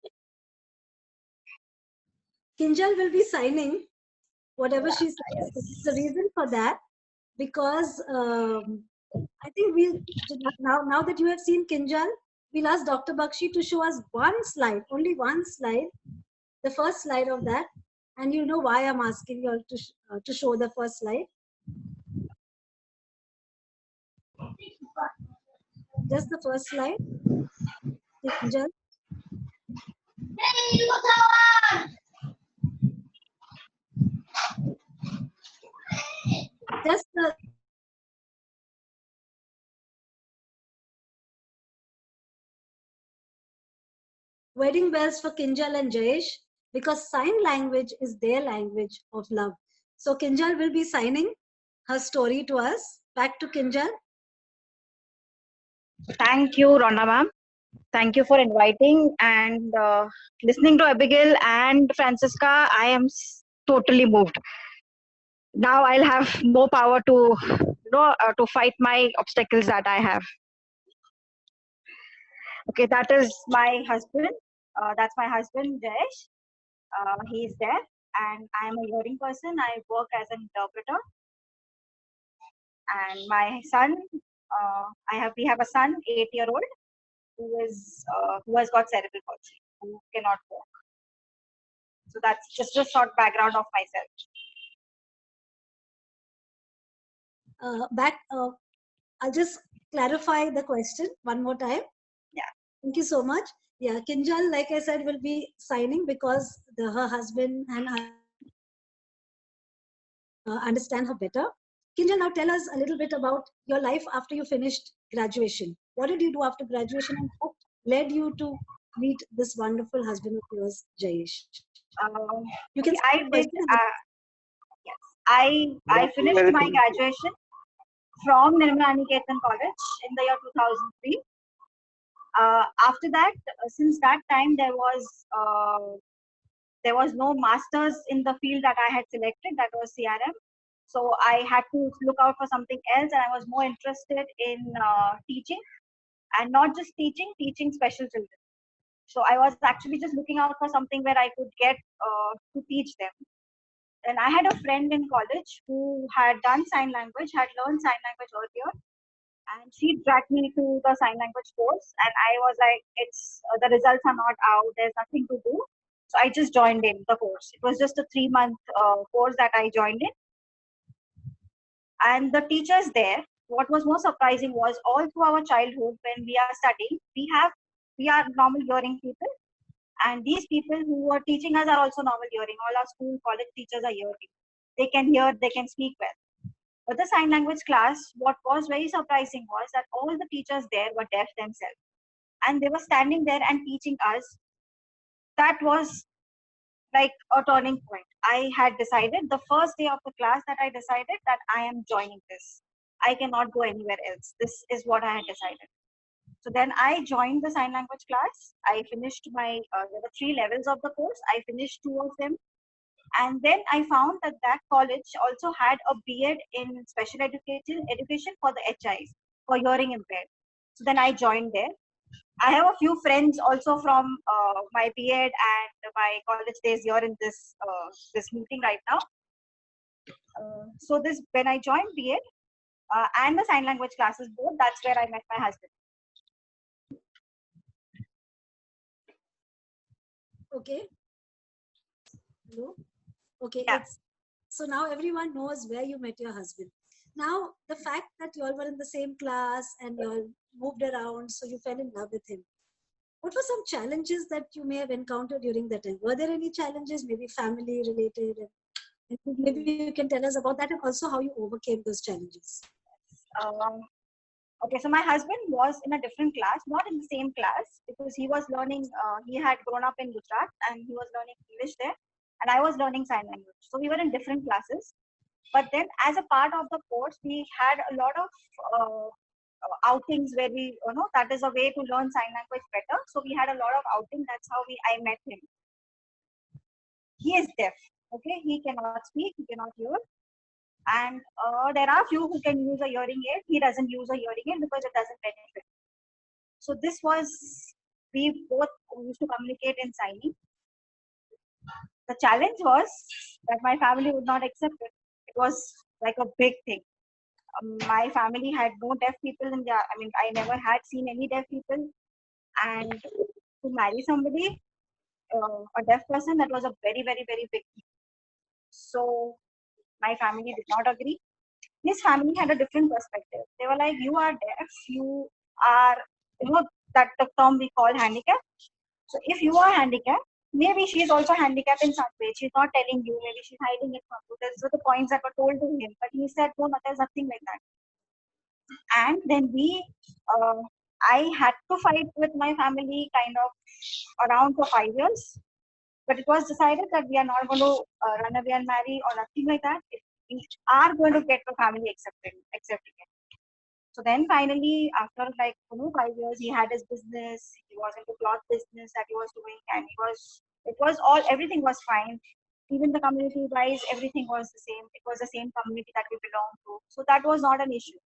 Kinjal will be signing whatever she says. The reason for that, because I think now that you have seen Kinjal, we'll ask Dr. Bakshi to show us one slide, only one slide, the first slide of that, and you know why I'm asking you all to show the first slide. Just the first slide. Kinjal. Just the wedding bells for Kinjal and Jayesh, because sign language is their language of love. So Kinjal will be signing her story to us. Back to Kinjal. Thank you, Rhonda ma'am. Thank you for inviting and listening to Abigail and Francisca. I am totally moved. Now I'll have more power to, to fight my obstacles that I have. Okay, that is my husband. That's my husband, Jayesh. He is there, and I am a hearing person. I work as an interpreter. And my son, we have a son, 8-year-old, who has got cerebral palsy, who cannot walk. So that's just a short background of myself. I'll just clarify the question one more time. Yeah. Thank you so much. Yeah, Kinjal, like I said, will be signing because her husband and I understand her better. Kinjal, now tell us a little bit about your life after you finished graduation. What did you do after graduation, and what led you to meet this wonderful husband of yours, Jayesh? You can. Yes, I finished my graduation from Nirmala Niketan College in the year 2003. After that, since that time, there was no masters in the field that I had selected, that was CRM. So I had to look out for something else, and I was more interested in teaching, and not just teaching special children. So I was actually just looking out for something where I could get to teach them. And I had a friend in college who had done sign language, had learned sign language earlier, and she dragged me to the sign language course. And I was like, the results are not out, there's nothing to do. So I just joined in the course. It was just a 3-month course that I joined in. And the teachers there, what was more surprising was all through our childhood when we are studying, we are normal hearing people. And these people who are teaching us are also normal hearing. All our school, college teachers are hearing. They can hear, they can speak well. But the sign language class, what was very surprising was that all the teachers there were deaf themselves. And they were standing there and teaching us. That was like a turning point. I had decided the first day of the class that I decided that I am joining this. I cannot go anywhere else. This is what I had decided. So then I joined the sign language class. I finished there were 3 levels of the course. I finished 2 of them. And then I found that that college also had a B.Ed in special education for the HIs, for hearing impaired. So then I joined there. I have a few friends also from my B.Ed and my college days here in this meeting right now. So when I joined B.Ed and the sign language classes both, that's where I met my husband. Okay. Hello. Okay. Yeah. So now everyone knows where you met your husband. Now the fact that you all were in the same class and you all moved around, so you fell in love with him. What were some challenges that you may have encountered during that time? Were there any challenges, maybe family related? And maybe you can tell us about that and also how you overcame those challenges. Okay, so my husband was in a different class, not in the same class, because he was learning, he had grown up in Gujarat and he was learning English there, and I was learning sign language. So we were in different classes. But then as a part of the course, we had a lot of outings where that is a way to learn sign language better. So we had a lot of outings. That's how I met him. He is deaf. Okay, he cannot speak, he cannot hear. And there are few who can use a hearing aid. He doesn't use a hearing aid because it doesn't benefit. So we both used to communicate in signing. The challenge was that my family would not accept it. It was like a big thing. My family had no deaf people I never had seen any deaf people. And to marry somebody, a deaf person, that was a very, very, very big thing. So my family did not agree. His family had a different perspective. They were like, you are deaf, you are, that the term we call handicap. So if you are handicapped, maybe she is also handicapped in some way. She's not telling you, maybe she's hiding it from you. Those were the points that were told to him. But he said, no, there's nothing like that. And then I had to fight with my family kind of around for 5 years. But it was decided that we are not going to run away and marry or nothing like that. We are going to get the family accepting it. So then finally, after 5 years, he had his business. He was into cloth business that he was doing, and everything was fine. Even the community wise, everything was the same. It was the same community that we belonged to. So that was not an issue.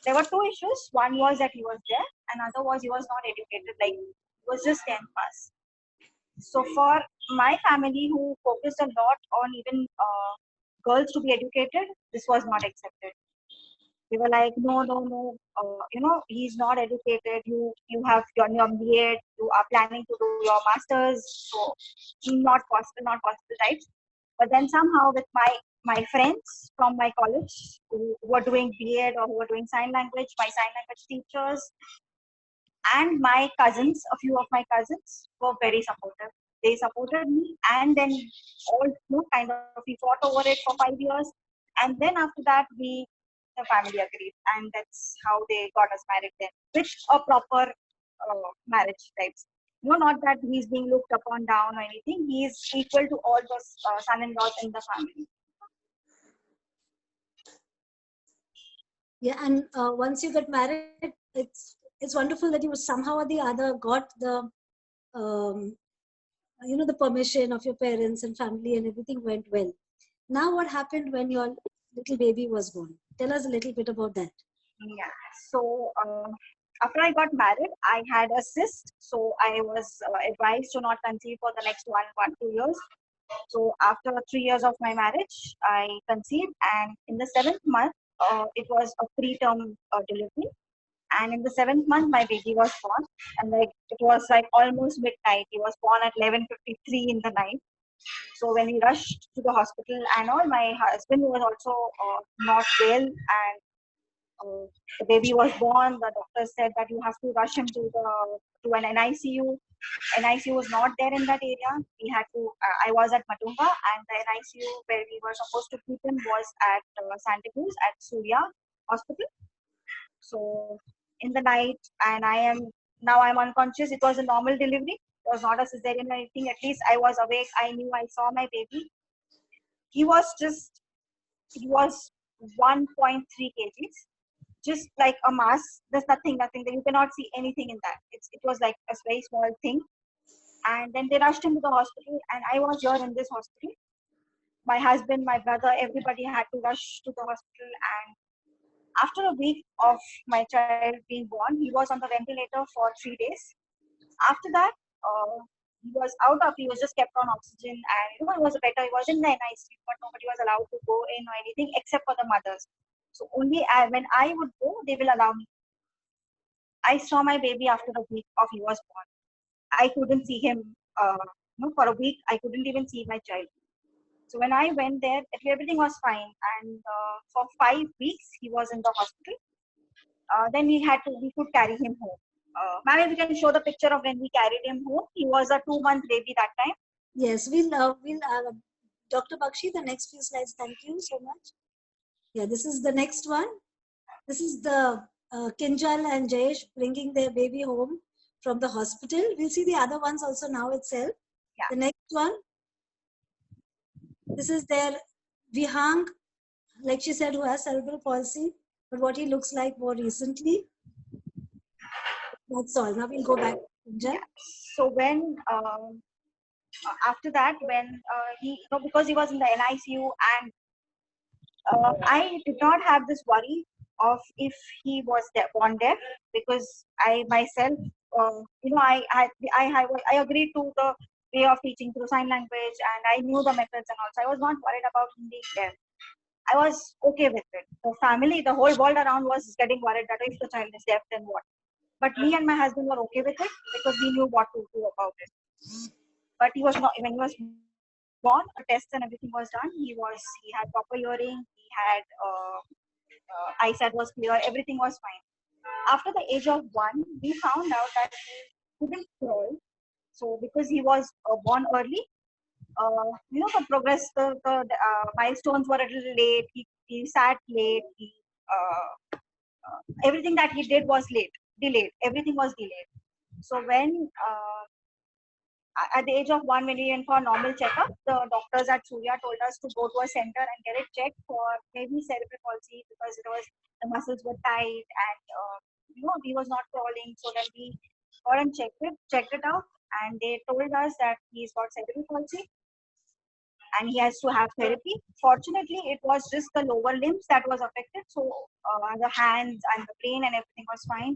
There were 2 issues. One was that he was there, another was he was not educated. He was just 10 pass. So for my family, who focused a lot on even girls to be educated, this was not accepted. They were like, no, he's not educated. You have your B.Ed, you are planning to do your masters, so not possible, right? But then somehow with my friends from my college who were doing B.Ed or who were doing sign language, my sign language teachers, and my cousins, a few of my cousins were very supportive. They supported me, and then we fought over it for 5 years. And then after that, the family agreed, and that's how they got us married then, with a proper marriage types. Not that he's being looked upon down or anything. He is equal to all the son-in-laws in the family. Yeah, and once you get married, it's wonderful that you somehow or the other got the the permission of your parents and family, and everything went well. Now what happened when your little baby was born? Tell us a little bit about that. Yeah, so after I got married, I had a cyst, so I was advised to not conceive for the next 2 years. So after 3 years of my marriage, I conceived, and in the 7th month, it was a preterm delivery. And in the 7th month, my baby was born, and it was almost midnight. He was born at 11:53 in the night. So when we rushed to the hospital and all, my husband was also not well, and the baby was born. The doctor said that you have to rush him to an NICU. NICU was not there in that area. We had to. I was at Matunga, and the NICU where we were supposed to keep him was at Santa Cruz at Surya Hospital. So in the night, and I'm unconscious. It was a normal delivery. It was not a cesarean or anything. At least I was awake. I knew I saw my baby. He was 1.3 kgs, just like a mass. There's nothing that you cannot see anything in that. It was like a very small thing. And then they rushed him to the hospital, and I was here in this hospital. My husband, my brother, everybody had to rush to the hospital. And after a week of my child being born, he was on the ventilator for 3 days. After that, he was just kept on oxygen, and it was better. He was in the NICU, but nobody was allowed to go in or anything except for the mothers. So only when I would go, they will allow me. I saw my baby after a week of he was born. I couldn't see him for a week. I couldn't even see my child. So when I went there, everything was fine. And for 5 weeks, he was in the hospital. Then we could carry him home. Ma'am, if you can show the picture of when we carried him home. He was a 2-month baby that time. Yes, Dr. Bakshi, the next few slides. Thank you so much. Yeah, this is the next one. This is the Kinjal and Jayesh bringing their baby home from the hospital. We'll see the other ones also now itself. Yeah. The next one. This is their Vihang, like she said, who has cerebral palsy, but what he looks like more recently. That's all. Now we'll go back to Kinjal. Yeah. So when after that, when because he was in the NICU, and I did not have this worry of if he was born deaf, because I myself, I agreed to the way of teaching through sign language, and I knew the methods and all. So I was not worried about him being deaf. I was okay with it. The family, the whole world around was getting worried that if the child is deaf, then what? But me and my husband were okay with it because we knew what to do about it. But he was not, when he was born, the tests and everything was done. He had proper hearing. He had eyesight was clear. Everything was fine. After the age of 1, we found out that he couldn't crawl. So because he was born early, the progress, the milestones were a little late. He sat late. Everything that he did was delayed. Everything was delayed. So when at the age of 1, when we went for a normal checkup, the doctors at Surya told us to go to a center and get it checked for maybe cerebral palsy, because the muscles were tight and he was not crawling. So then we got and checked it out, and they told us that he's got cerebral palsy and he has to have therapy. Fortunately, it was just the lower limbs that was affected. So the hands and the brain and everything was fine.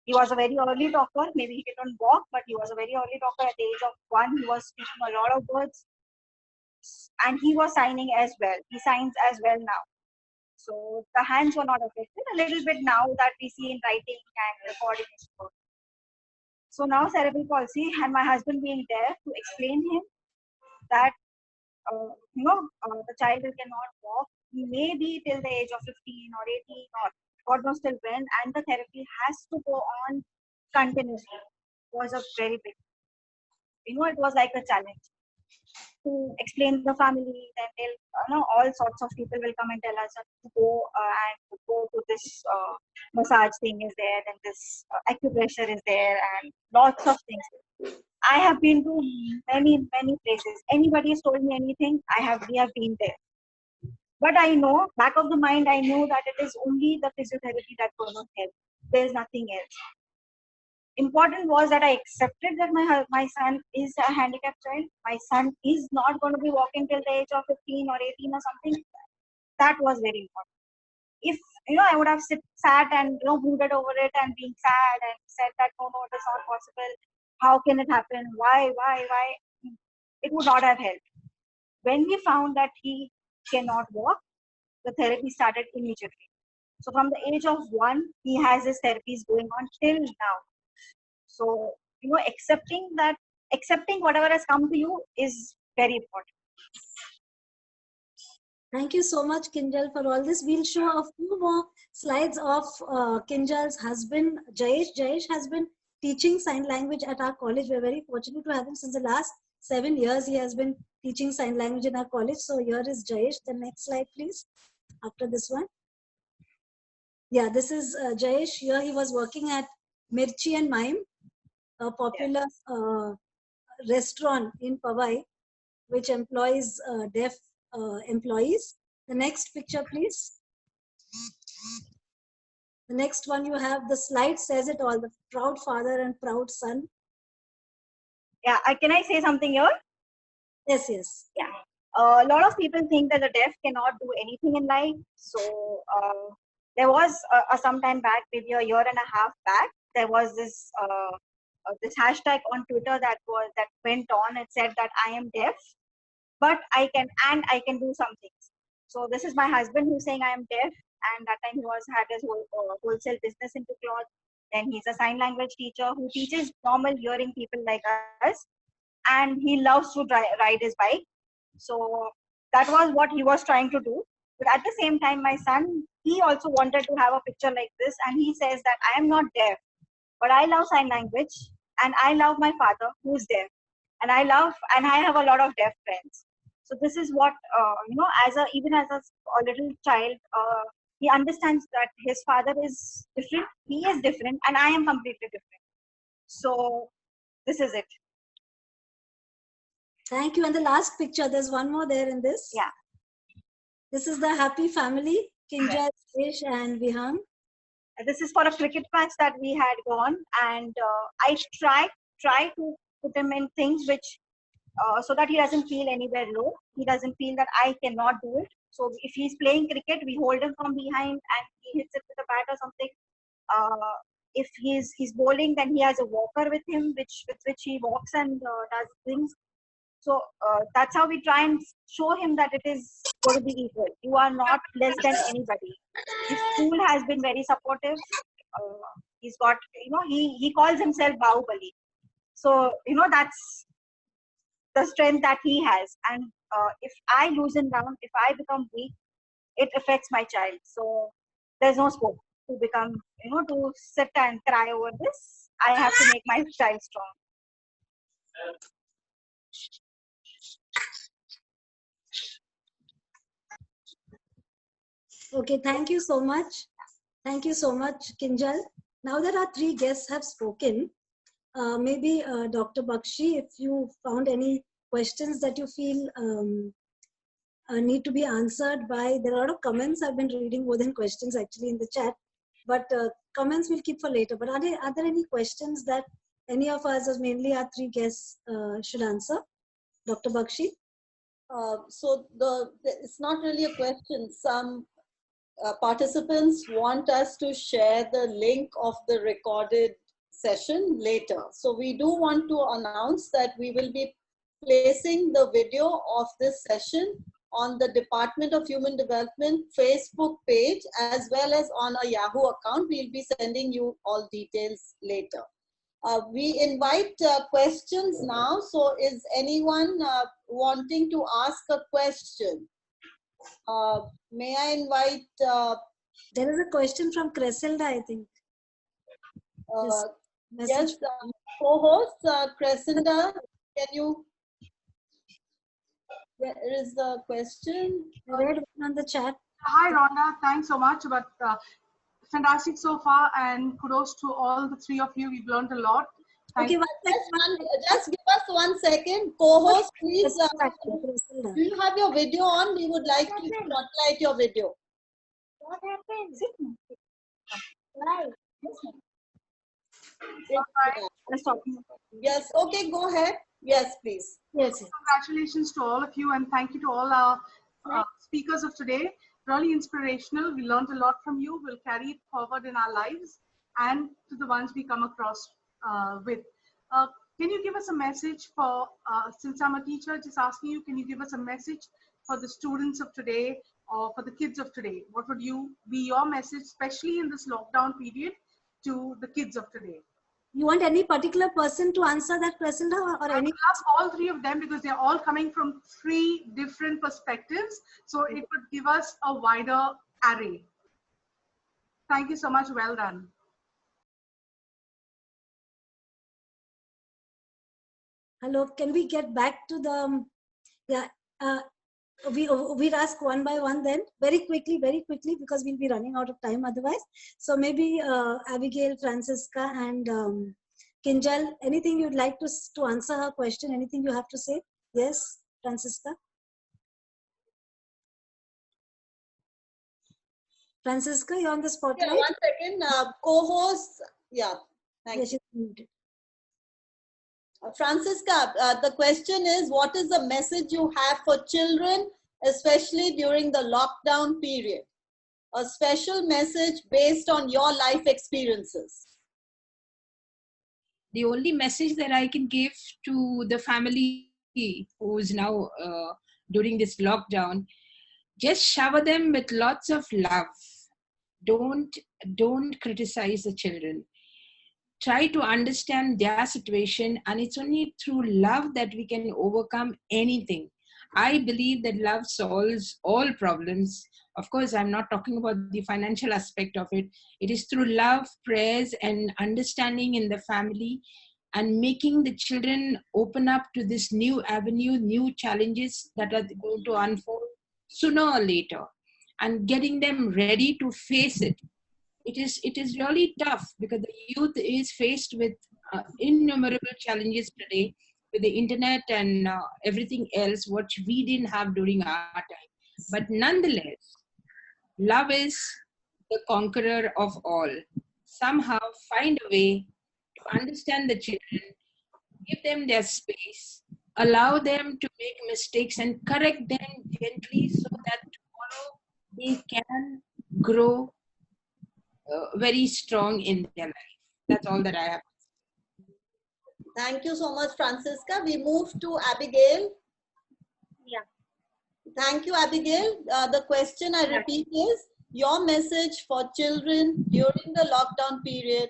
He was a very early talker. Maybe he didn't walk, but he was a very early talker. At the age of 1, he was speaking a lot of words. And he was signing as well. He signs as well now. So the hands were not affected. A little bit now that we see in writing and recording. So now cerebral palsy, and my husband being there to explain him that the child cannot walk. He may be till the age of 15 or 18 or God knows till when, and the therapy has to go on continuously. Was a very big, it was like a challenge to explain the family. Then they'll, all sorts of people will come and tell us to go to this massage thing is there, and this acupressure is there, and lots of things. I have been to many places. Anybody has told me anything, we have been there. But I know, back of the mind, I knew that it is only the physiotherapy that's going to help. There is nothing else. Important was that I accepted that my son is a handicapped child. My son is not going to be walking till the age of 15 or 18 or something. That was very important. If I would have sat and brooded over it and been sad and said that no, it is not possible. How can it happen? Why? It would not have helped. When we found that he cannot walk, the therapy started immediately. So from the age of 1, he has his therapies going on till now. So, accepting whatever has come to you is very important. Thank you so much, Kinjal, for all this. We'll show a few more slides of Kinjal's husband, Jayesh. Jayesh has been teaching sign language at our college. We're very fortunate to have him since the last 7 years. He has been teaching sign language in our college. So here is Jayesh. The next slide, please. After this one. Yeah, this is Jayesh. Here he was working at Mirchi and Mime, a popular restaurant in Powai, which employs deaf employees. The next picture, please. The next one you have, the slide says it all, the proud father and proud son. Yeah, can I say something here? Yes, yes. Yeah. A lot of people think that the deaf cannot do anything in life. So there was some time back, maybe a year and a half back, there was this this hashtag on Twitter that went on and said that I am deaf, but I can do some things. So this is my husband who's saying I am deaf, and that time he had his wholesale business into cloth. Then he's a sign language teacher who teaches normal hearing people like us, and he loves to ride his bike. So that was what he was trying to do. But at the same time, my son, he also wanted to have a picture like this, and he says that I am not deaf, but I love sign language, and I love my father who's deaf, and I have a lot of deaf friends. So this is what even as a little child, he understands that his father is different, he is different, and I am completely different. So this is it. Thank you. And the last picture, there's one more there in this. Yeah. This is the happy family, Kinjal, Suresh, and Vihan. This is for a cricket match that we had gone, and I try to put him in things which so that he doesn't feel anywhere low. He doesn't feel that I cannot do it. So if he's playing cricket, we hold him from behind and he hits it with a bat or something. If he's bowling, then he has a walker with him, with which he walks and does things. So that's how we try and show him that it is going to be equal. You are not less than anybody. The school has been very supportive. He's got, he calls himself Bahubali. So, that's the strength that he has. And if I loosen down, if I become weak, it affects my child. So there's no scope to become, to sit and cry over this. I have to make my child strong. Okay, thank you so much. Thank you so much, Kinjal. Now that our three guests have spoken, maybe Dr. Bakshi, if you found any questions that you feel need to be answered by, there are a lot of comments I've been reading more than questions actually in the chat, but comments we'll keep for later. But are there any questions that any of us, as mainly our three guests, should answer? Dr. Bakshi? So it's not really a question. Some participants want us to share the link of the recorded session later. So we do want to announce that we will be placing the video of this session on the Department of Human Development Facebook page as well as on a Yahoo account. We'll be sending you all details later. We invite questions now. So is anyone wanting to ask a question? May I invite... there is a question from Cresilda, I think. Yes, co-host Cresilda, can you... There is the question. Read on the chat. Hi, Rhonda. Thanks so much. But fantastic so far, and kudos to all the three of you. We've learned a lot. Okay, just give us 1 second. Co-host, please. Do you have your video on? We would like to spotlight your video. What happened? Right. Yes, okay, go ahead. Yes, please. Yes. Congratulations to all of you, and thank you to all our speakers of today. Really inspirational. We learned a lot from you. We'll carry it forward in our lives and to the ones we come across with. Can you give us a message for, since I'm a teacher, just asking you, can you give us a message for the students of today or for the kids of today? What would be your message, especially in this lockdown period, to the kids of today? You want any particular person to answer that, Cresilda, or any? I ask all three of them because they're all coming from 3 different perspectives. So it would give us a wider array. Thank you so much. Well done. Hello, can we get back to the, we'll ask one by one then, very quickly, because we'll be running out of time otherwise. So maybe Abigail, Francisca, and Kinjal, anything you'd like to answer her question, anything you have to say? Yes, Francisca? Francisca, you're on the spotlight. Yeah, 1 second. Co-host, yeah, thank Yes, you. she's muted. Francisca, the question is, what is the message you have for children, especially during the lockdown period? A special message based on your life experiences. The only message that I can give to the family who is now during this lockdown, just shower them with lots of love. Don't criticize the children. Try to understand their situation, and it's only through love that we can overcome anything. I believe that love solves all problems. Of course, I'm not talking about the financial aspect of it. It is through love, prayers, and understanding in the family, and making the children open up to this new avenue, new challenges that are going to unfold sooner or later, and getting them ready to face it. It is really tough because the youth is faced with innumerable challenges today with the internet and everything else, which we didn't have during our time. But nonetheless, love is the conqueror of all. Somehow find a way to understand the children, give them their space, allow them to make mistakes and correct them gently so that tomorrow they can grow very strong in their life. That's all that I have. Thank you so much, Francisca. We move to Abigail. Yeah. Thank you, Abigail. The question I repeat is, your message for children during the lockdown period,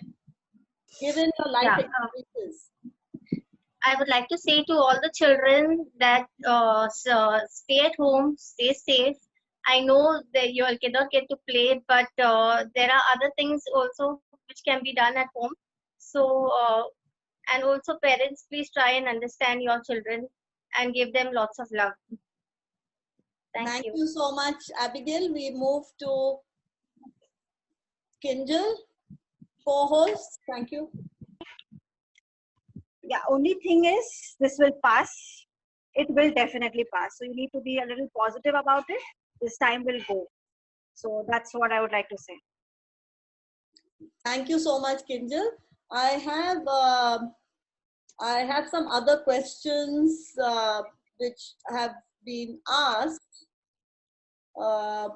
given your life experiences. I would like to say to all the children that stay at home, stay safe. I know that you all cannot get to play, but there are other things also which can be done at home. So, and also parents, please try and understand your children and give them lots of love. Thank you so much, Abigail. We move to Kinjal, co-host. Thank you. Yeah, only thing is this will pass. It will definitely pass. So you need to be a little positive about it. This time will go. So that's what I would like to say. Thank you so much, Kinjal. I have some other questions which have been asked. There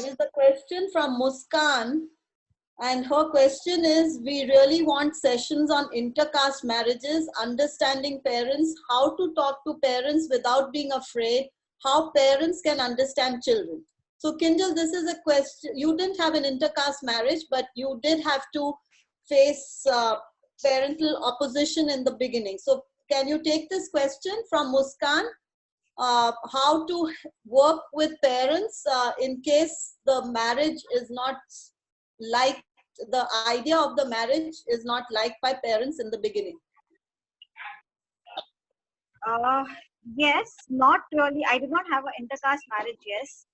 is a question from Muskan, and her question is, we really want sessions on intercaste marriages, understanding parents, how to talk to parents without being afraid, how parents can understand children. So Kinjal, this is a question. You didn't have an intercaste marriage, but you did have to face parental opposition in the beginning. So can you take this question from Muskan? How to work with parents in case the marriage is not liked, the idea of the marriage is not liked by parents in the beginning? Yes, not really. I did not have an intercaste marriage, yes.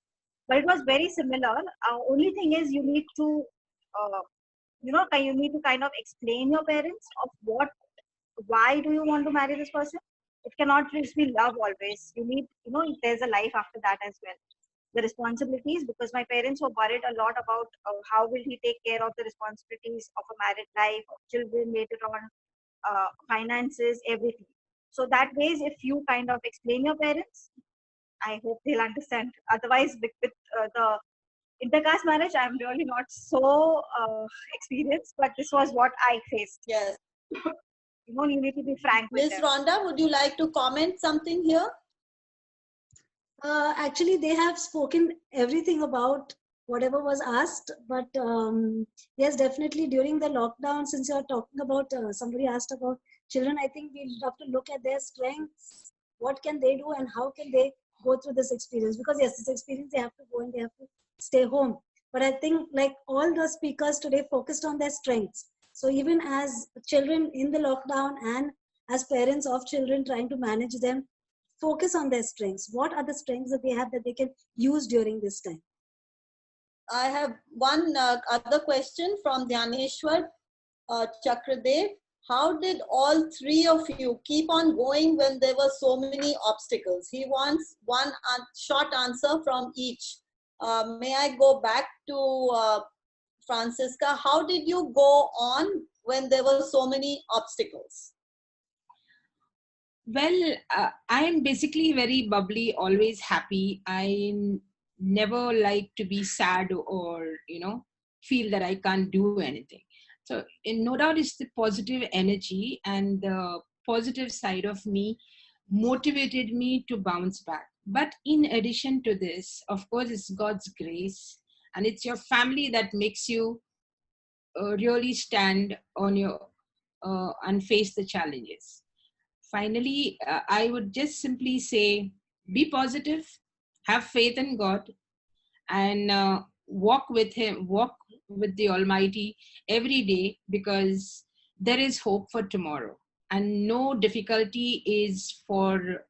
But it was very similar. Only thing is you need to, you need to kind of explain your parents of why do you want to marry this person? It cannot just be love always. You need, there's a life after that as well. The responsibilities, because my parents were worried a lot about how will he take care of the responsibilities of a married life, of children later on, finances, everything. So that ways, if you kind of explain your parents, I hope they'll understand. Otherwise, with the intercaste marriage, I'm really not so experienced, but this was what I faced. Yes. You need to be frank with Ms. them. Rhonda, would you like to comment something here? Actually, they have spoken everything about whatever was asked, but yes, definitely during the lockdown, since you're talking about, somebody asked about children, I think we have to look at their strengths, what can they do and how can they go through this experience, because yes, this experience they have to go and they have to stay home. But I think like all the speakers today focused on their strengths. So even as children in the lockdown and as parents of children trying to manage them, focus on their strengths. What are the strengths that they have that they can use during this time? I have one other question from Dhyaneshwar Chakradev. How did all three of you keep on going when there were so many obstacles? He wants one short answer from each. may I go back to Francisca? How did you go on when there were so many obstacles? Well, I am basically very bubbly, always happy. Never like to be sad or, feel that I can't do anything. So, no doubt, it's the positive energy and the positive side of me motivated me to bounce back. But in addition to this, of course, it's God's grace and it's your family that makes you really stand on your and face the challenges. Finally, I would just simply say, be positive, have faith in God, and walk with Him, walk with the Almighty every day, because there is hope for tomorrow. And no difficulty is for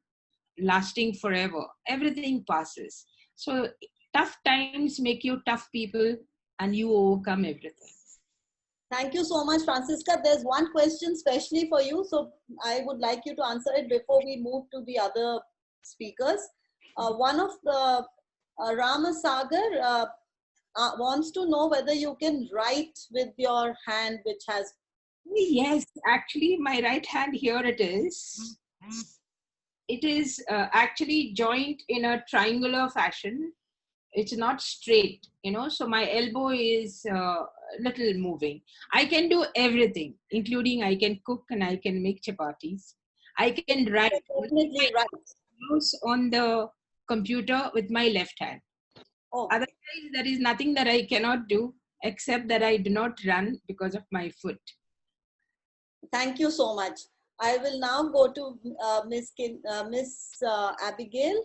lasting forever. Everything passes. So tough times make you tough people and you overcome everything. Thank you so much, Francisca. There's one question specially for you, so I would like you to answer it before we move to the other speakers. One of the Ramasagar wants to know whether you can write with your hand, which has... Yes, actually, my right hand, here it is. It is actually joined in a triangular fashion. It's not straight, so my elbow is little moving. I can do everything, including I can cook and I can make chapatis. I can write on the computer with my left hand. Oh. Otherwise, there is nothing that I cannot do except that I do not run because of my foot. Thank you so much. I will now go to Miss Abigail.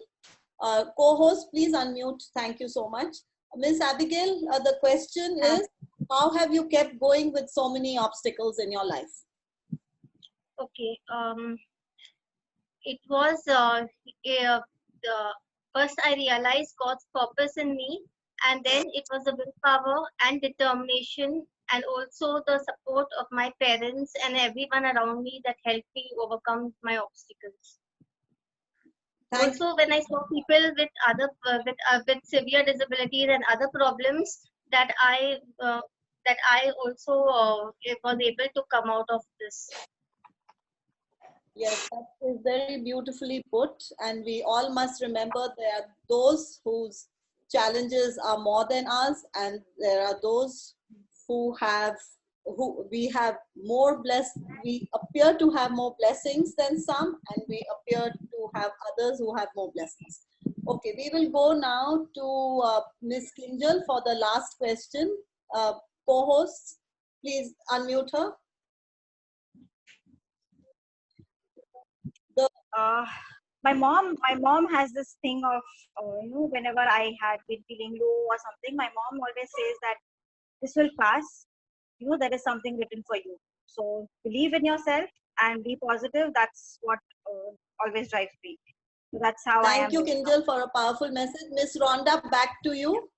Co-host, please unmute. Thank you so much. Miss Abigail, the question is, how have you kept going with so many obstacles in your life? Okay. It was first I realized God's purpose in me, and then it was the willpower and determination, and also the support of my parents and everyone around me that helped me overcome my obstacles. Also, when I saw people with with severe disabilities and other problems, that I also was able to come out of this. Yes, that is very beautifully put, and we all must remember there are those whose challenges are more than us, and there are those who we have more blessed. We appear to have more blessings than some, and we appear to have others who have more blessings. Okay, we will go now to Ms. Kinjal for the last question. Co-hosts, please unmute her. My mom has this thing of whenever I had been feeling low or something, my mom always says that this will pass. There is something written for you. So believe in yourself and be positive. That's what always drives me. So that's how I am. Thank you, Kinjal, for a powerful message. Miss Rhonda, back to you.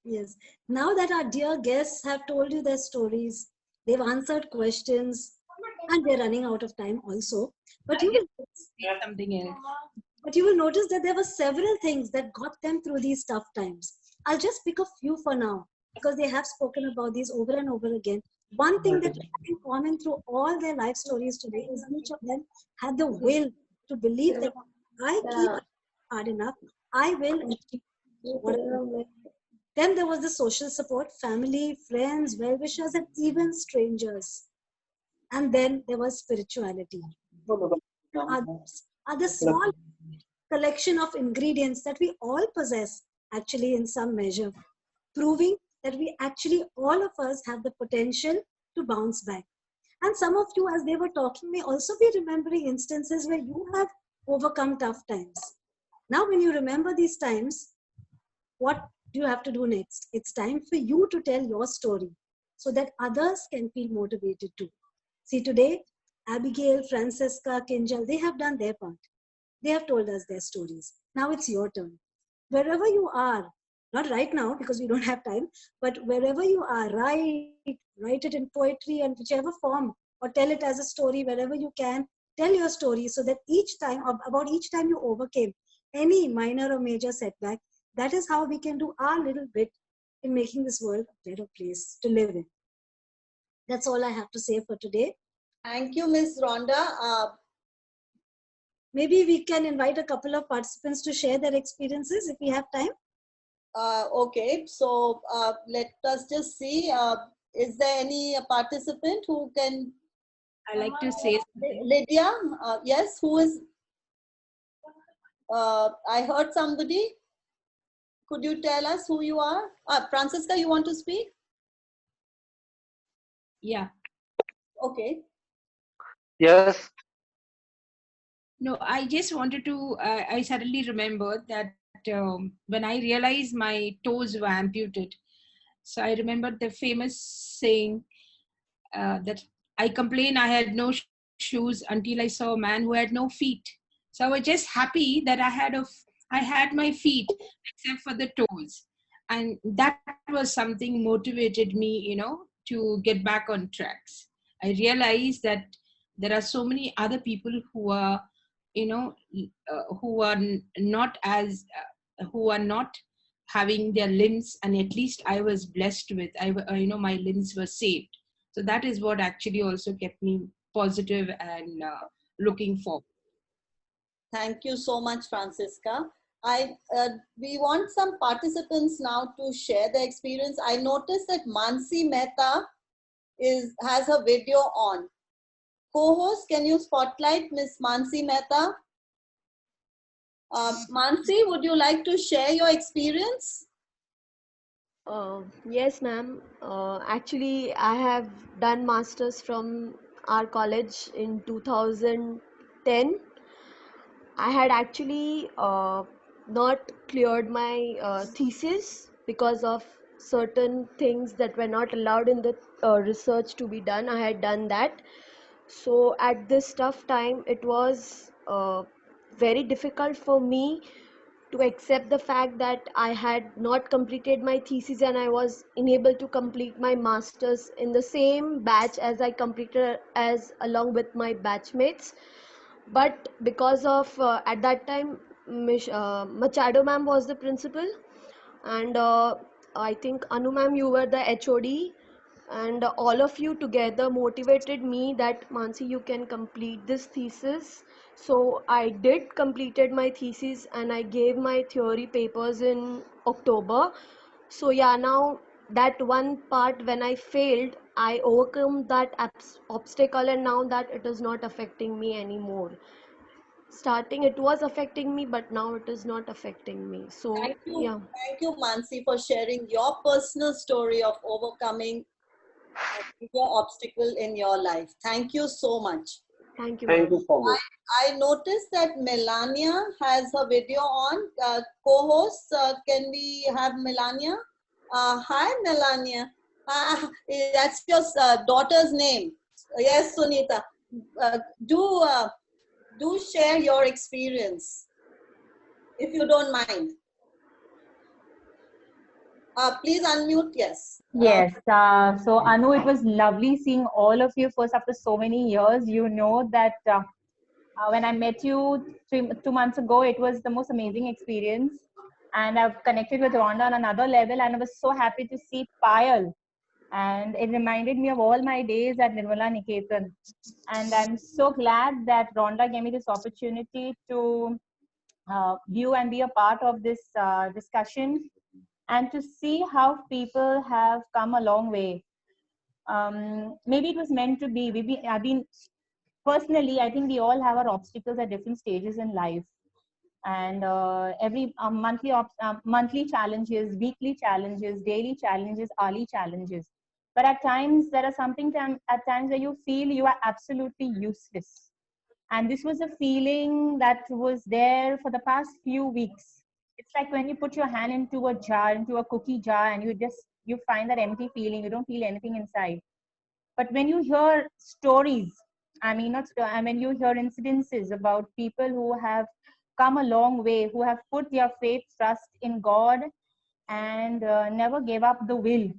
Yes. Now that our dear guests have told you their stories, they've answered questions, and they're running out of time also. But you will notice that there were several things that got them through these tough times. I'll just pick a few for now, because they have spoken about these over and over again. One thing that we have in common through all their life stories today is each of them had the will to believe that I keep hard enough, I will achieve whatever. Then there was the social support, family, friends, well-wishers, and even strangers. And then there was spirituality. Others are the small collection of ingredients that we all possess, actually, in some measure, proving that we actually, all of us, have the potential to bounce back. And some of you, as they were talking, may also be remembering instances where you have overcome tough times. Now, when you remember these times, what do you have to do next? It's time for you to tell your story so that others can feel motivated too. See, today, Abigail, Francisca, Kinjal, they have done their part. They have told us their stories. Now it's your turn. Wherever you are, not right now because we don't have time, but wherever you are, write it in poetry and whichever form, or tell it as a story wherever you can. Tell your story so that each time, about each time you overcame any minor or major setback, That is how we can do our little bit in making this world a better place to live in. That's all I have to say for today. Thank you, Ms. Rhonda. Maybe we can invite a couple of participants to share their experiences if we have time. Okay, so let us just see. Is there any participant who can? I like to say something. Lydia, yes, who is? I heard somebody. Could you tell us who you are? Francisca, you want to speak? Yeah. Okay. Yes. No, I just wanted to, I suddenly remembered that when I realized my toes were amputated, so I remembered the famous saying that I complained I had no shoes until I saw a man who had no feet. So I was just happy that I had my feet except for the toes. And that was something motivated me, to get back on tracks. I realized that there are so many other people who are who are not as who are not having their limbs, and at least I was blessed with my limbs were saved. So that is what actually also kept me positive and looking forward. Thank you so much, Francisca. We want some participants now to share their experience. I noticed that Mansi Mehta has her video on. Co-host, can you spotlight Miss Mansi Mehta? Mansi, would you like to share your experience? Yes, ma'am. Actually, I have done masters from our college in 2010. I had actually not cleared my thesis because of certain things that were not allowed in the research to be done. I had done that. So at this tough time, it was very difficult for me to accept the fact that I had not completed my thesis and I was unable to complete my masters in the same batch as I completed as along with my batchmates. But because of at that time Machado ma'am was the principal, and I think Anu ma'am, you were the HOD, and all of you together motivated me that Mansi, you can complete this thesis. So I did completed my thesis and I gave my theory papers in October. So yeah, now that one part when I failed, I overcome that obstacle, and now that it is not affecting me anymore. Starting it was affecting me, but now it is not affecting me. So Thank yeah. you, Mansi, for sharing your personal story of overcoming your obstacle in your life. Thank you so much. Thank you, Thank ma'am. you so much. I noticed that Melania has her video on. Co-host, can we have Melania? Hi, Melania. That's your daughter's name. Yes, Sunita. Do share your experience, if you don't mind. Please unmute, yes. Yes. So Anu, it was lovely seeing all of you first after so many years. You know that when I met you 2 months ago, it was the most amazing experience. And I've connected with Rhonda on another level, and I was so happy to see Payal. And it reminded me of all my days at Nirmala Niketan. And I'm so glad that Rhonda gave me this opportunity to view and be a part of this discussion, and to see how people have come a long way. Maybe it was meant to be. Personally, I think we all have our obstacles at different stages in life. And every monthly challenges, weekly challenges, daily challenges, hourly challenges. But at times, there are at times where you feel you are absolutely useless. And this was a feeling that was there for the past few weeks. It's like when you put your hand into a jar, into a cookie jar, and you find that empty feeling. You don't feel anything inside. But when you hear stories, when you hear incidences about people who have come a long way, who have put their faith, trust in God, and never gave up the will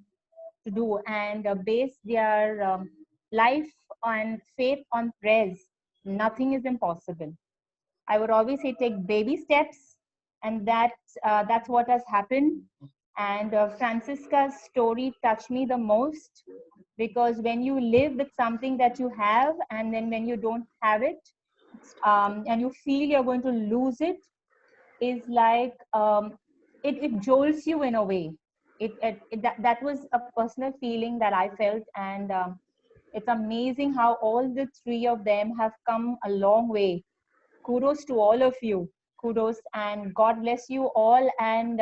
to do, and base their life on faith, on prayers, nothing is impossible. I would always say take baby steps and that's what has happened. And Francisca's story touched me the most, because when you live with something that you have, and then when you don't have it, and you feel you're going to lose it, is like it jolts you in a way. That was a personal feeling that I felt, and it's amazing how all the three of them have come a long way. Kudos to all of you. Kudos, and God bless you all. And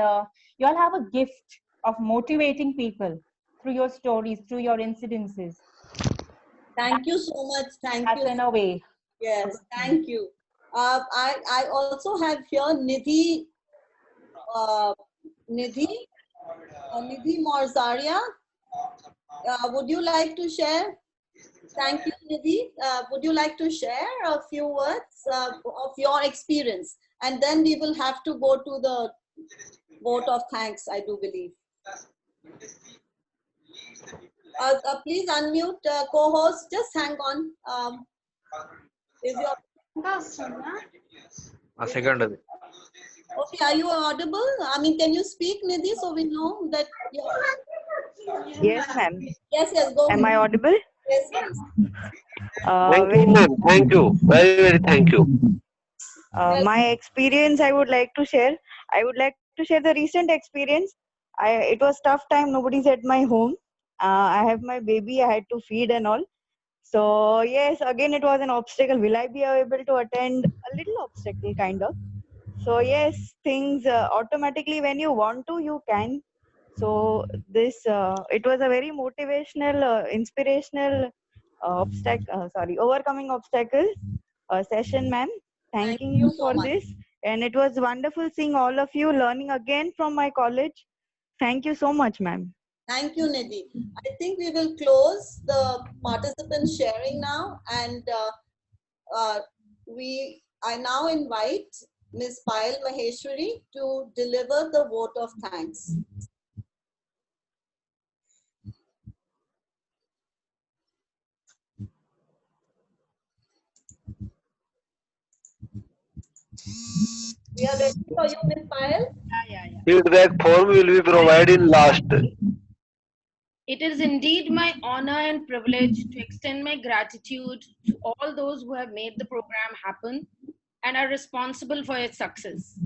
you all have a gift of motivating people through your stories, through your incidences. Thank you so much. Thank That's you. in a way. Yes, thank you. I also have here Nidhi Nidhi Morzaria. Would you like to share? Thank you, Nidhi. Would you like to share a few words of your experience? And then we will have to go to the vote of thanks, I do believe. Please unmute co-host. Just hang on. Is your A second. okay? Are you audible? I mean, can you speak, Nidhi, so we know that you're... Yes, ma'am. Yes, go Am I ahead. audible? Yes, please. Thank you, ma'am. Thank you. Very, very thank you. My experience I would like to share. I would like to share the recent experience. It was tough time. Nobody's at my home. I have my baby. I had to feed and all. So yes, again it was an obstacle. Will I be able to attend? A little obstacle, kind of. So yes, things automatically when you want to, you can. So this it was a very motivational, inspirational overcoming obstacles session, ma'am. Thanking you so for much. this, and it was wonderful seeing all of you learning again from my college. Thank you so much, ma'am. Thank you, Nidhi. I think we will close the participant sharing now, and I now invite Ms. Payal Maheshwari to deliver the vote of thanks. We are ready for you, Ms. Payal. Feedback form will be provided last. It is indeed my honor and privilege to extend my gratitude to all those who have made the program happen and are responsible for its success.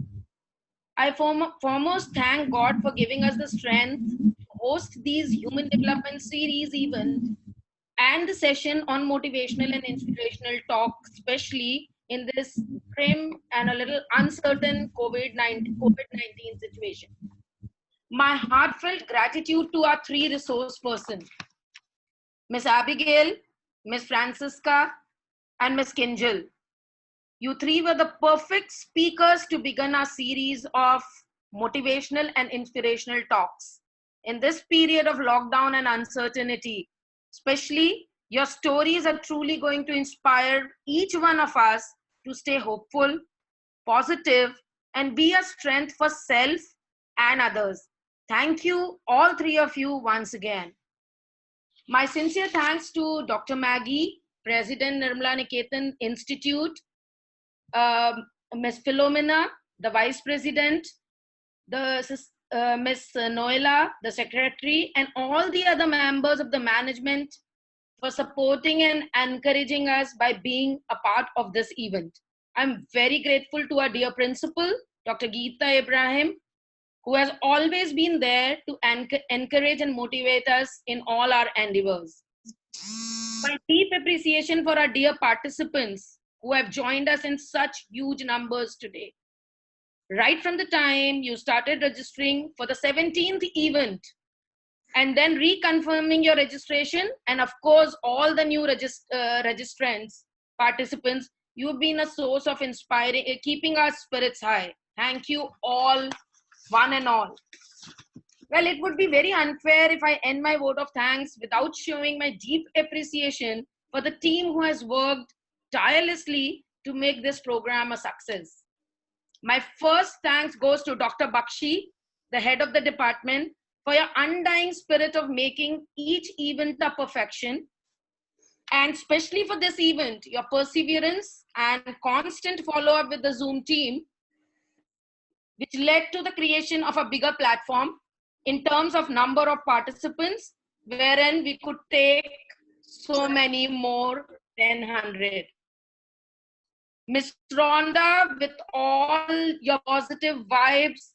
I foremost thank God for giving us the strength to host these human development series events and the session on motivational and inspirational talk, especially in this grim and a little uncertain COVID-19 situation. My heartfelt gratitude to our three resource persons, Miss Abigail, Miss Francisca, and Miss Kinjal. You three were the perfect speakers to begin our series of motivational and inspirational talks. In this period of lockdown and uncertainty, especially, your stories are truly going to inspire each one of us to stay hopeful, positive, and be a strength for self and others. Thank you, all three of you, once again. My sincere thanks to Dr. Maggie, President Nirmala Niketan Institute, Ms. Philomena, the Vice President, Ms. Noela, the Secretary, and all the other members of the management for supporting and encouraging us by being a part of this event. I'm very grateful to our dear principal, Dr. Geeta Ibrahim, who has always been there to encourage and motivate us in all our endeavors. My deep appreciation for our dear participants who have joined us in such huge numbers today. Right from the time you started registering for the 17th event, and then reconfirming your registration, and of course, all the new registrants, participants, you've been a source of inspiring, keeping our spirits high. Thank you all, one and all. Well, it would be very unfair if I end my vote of thanks without showing my deep appreciation for the team who has worked tirelessly to make this program a success. My first thanks goes to Dr. Bakshi, the head of the department, for your undying spirit of making each event a perfection. And especially for this event, your perseverance and constant follow-up with the Zoom team which led to the creation of a bigger platform in terms of number of participants, wherein we could take so many more than 100. Miss Rhonda, with all your positive vibes,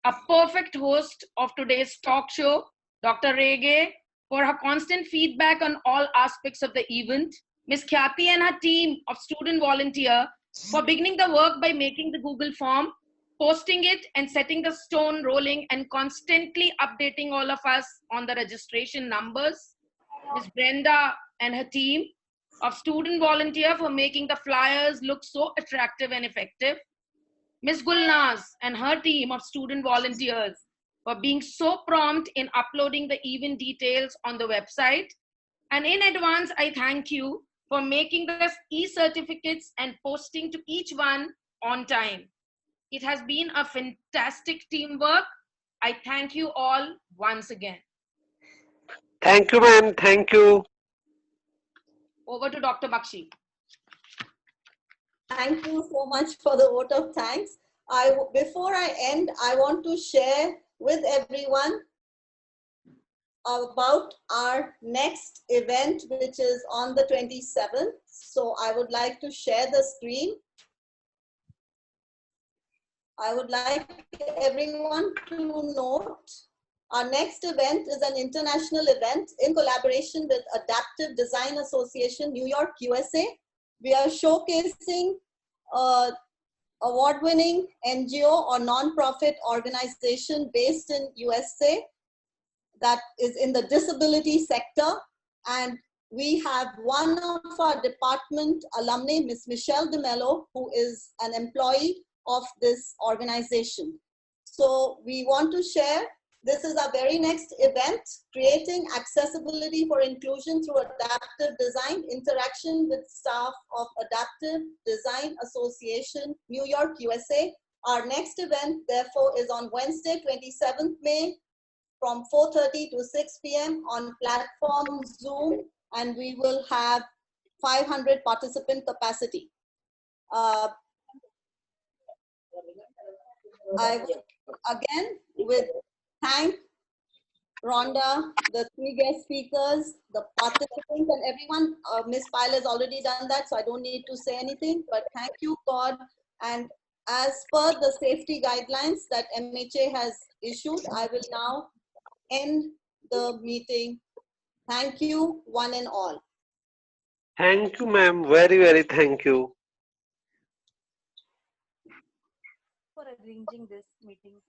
a perfect host of today's talk show, Dr. Rege, for her constant feedback on all aspects of the event, Miss Khyati and her team of student volunteer for beginning the work by making the Google form, posting it and setting the stone rolling and constantly updating all of us on the registration numbers, Miss Brenda and her team of student volunteer for making the flyers look so attractive and effective, Miss Gulnaz and her team of student volunteers for being so prompt in uploading the event details on the website. And in advance, I thank you for making the e-certificates and posting to each one on time. It has been a fantastic teamwork. I thank you all once again. Thank you, ma'am. Thank you. Over to Dr. Bakshi. Thank you so much for the vote of thanks. Before I end, I want to share with everyone about our next event, which is on the 27th. So I would like to share the screen. I would like everyone to note our next event is an international event in collaboration with Adaptive Design Association, New York, USA. We are showcasing award-winning NGO or non-profit organization based in USA that is in the disability sector. And we have one of our department alumni, Ms. Michelle DeMello, who is an employee of this organization. So we want to share, this is our very next event, creating accessibility for inclusion through adaptive design, interaction with staff of Adaptive Design Association, New York, USA. Our next event, therefore, is on Wednesday, 27th May, from 4:30 to 6 p.m. on platform Zoom, and we will have 500 participant capacity. I will again thank Rhonda, the three guest speakers, the participants, and everyone. Ms. Pyle has already done that, so I don't need to say anything, but thank you, God. And as per the safety guidelines that MHA has issued, I will now end the meeting. Thank you, one and all. Thank you, ma'am. Very, very thank you. For arranging this meeting.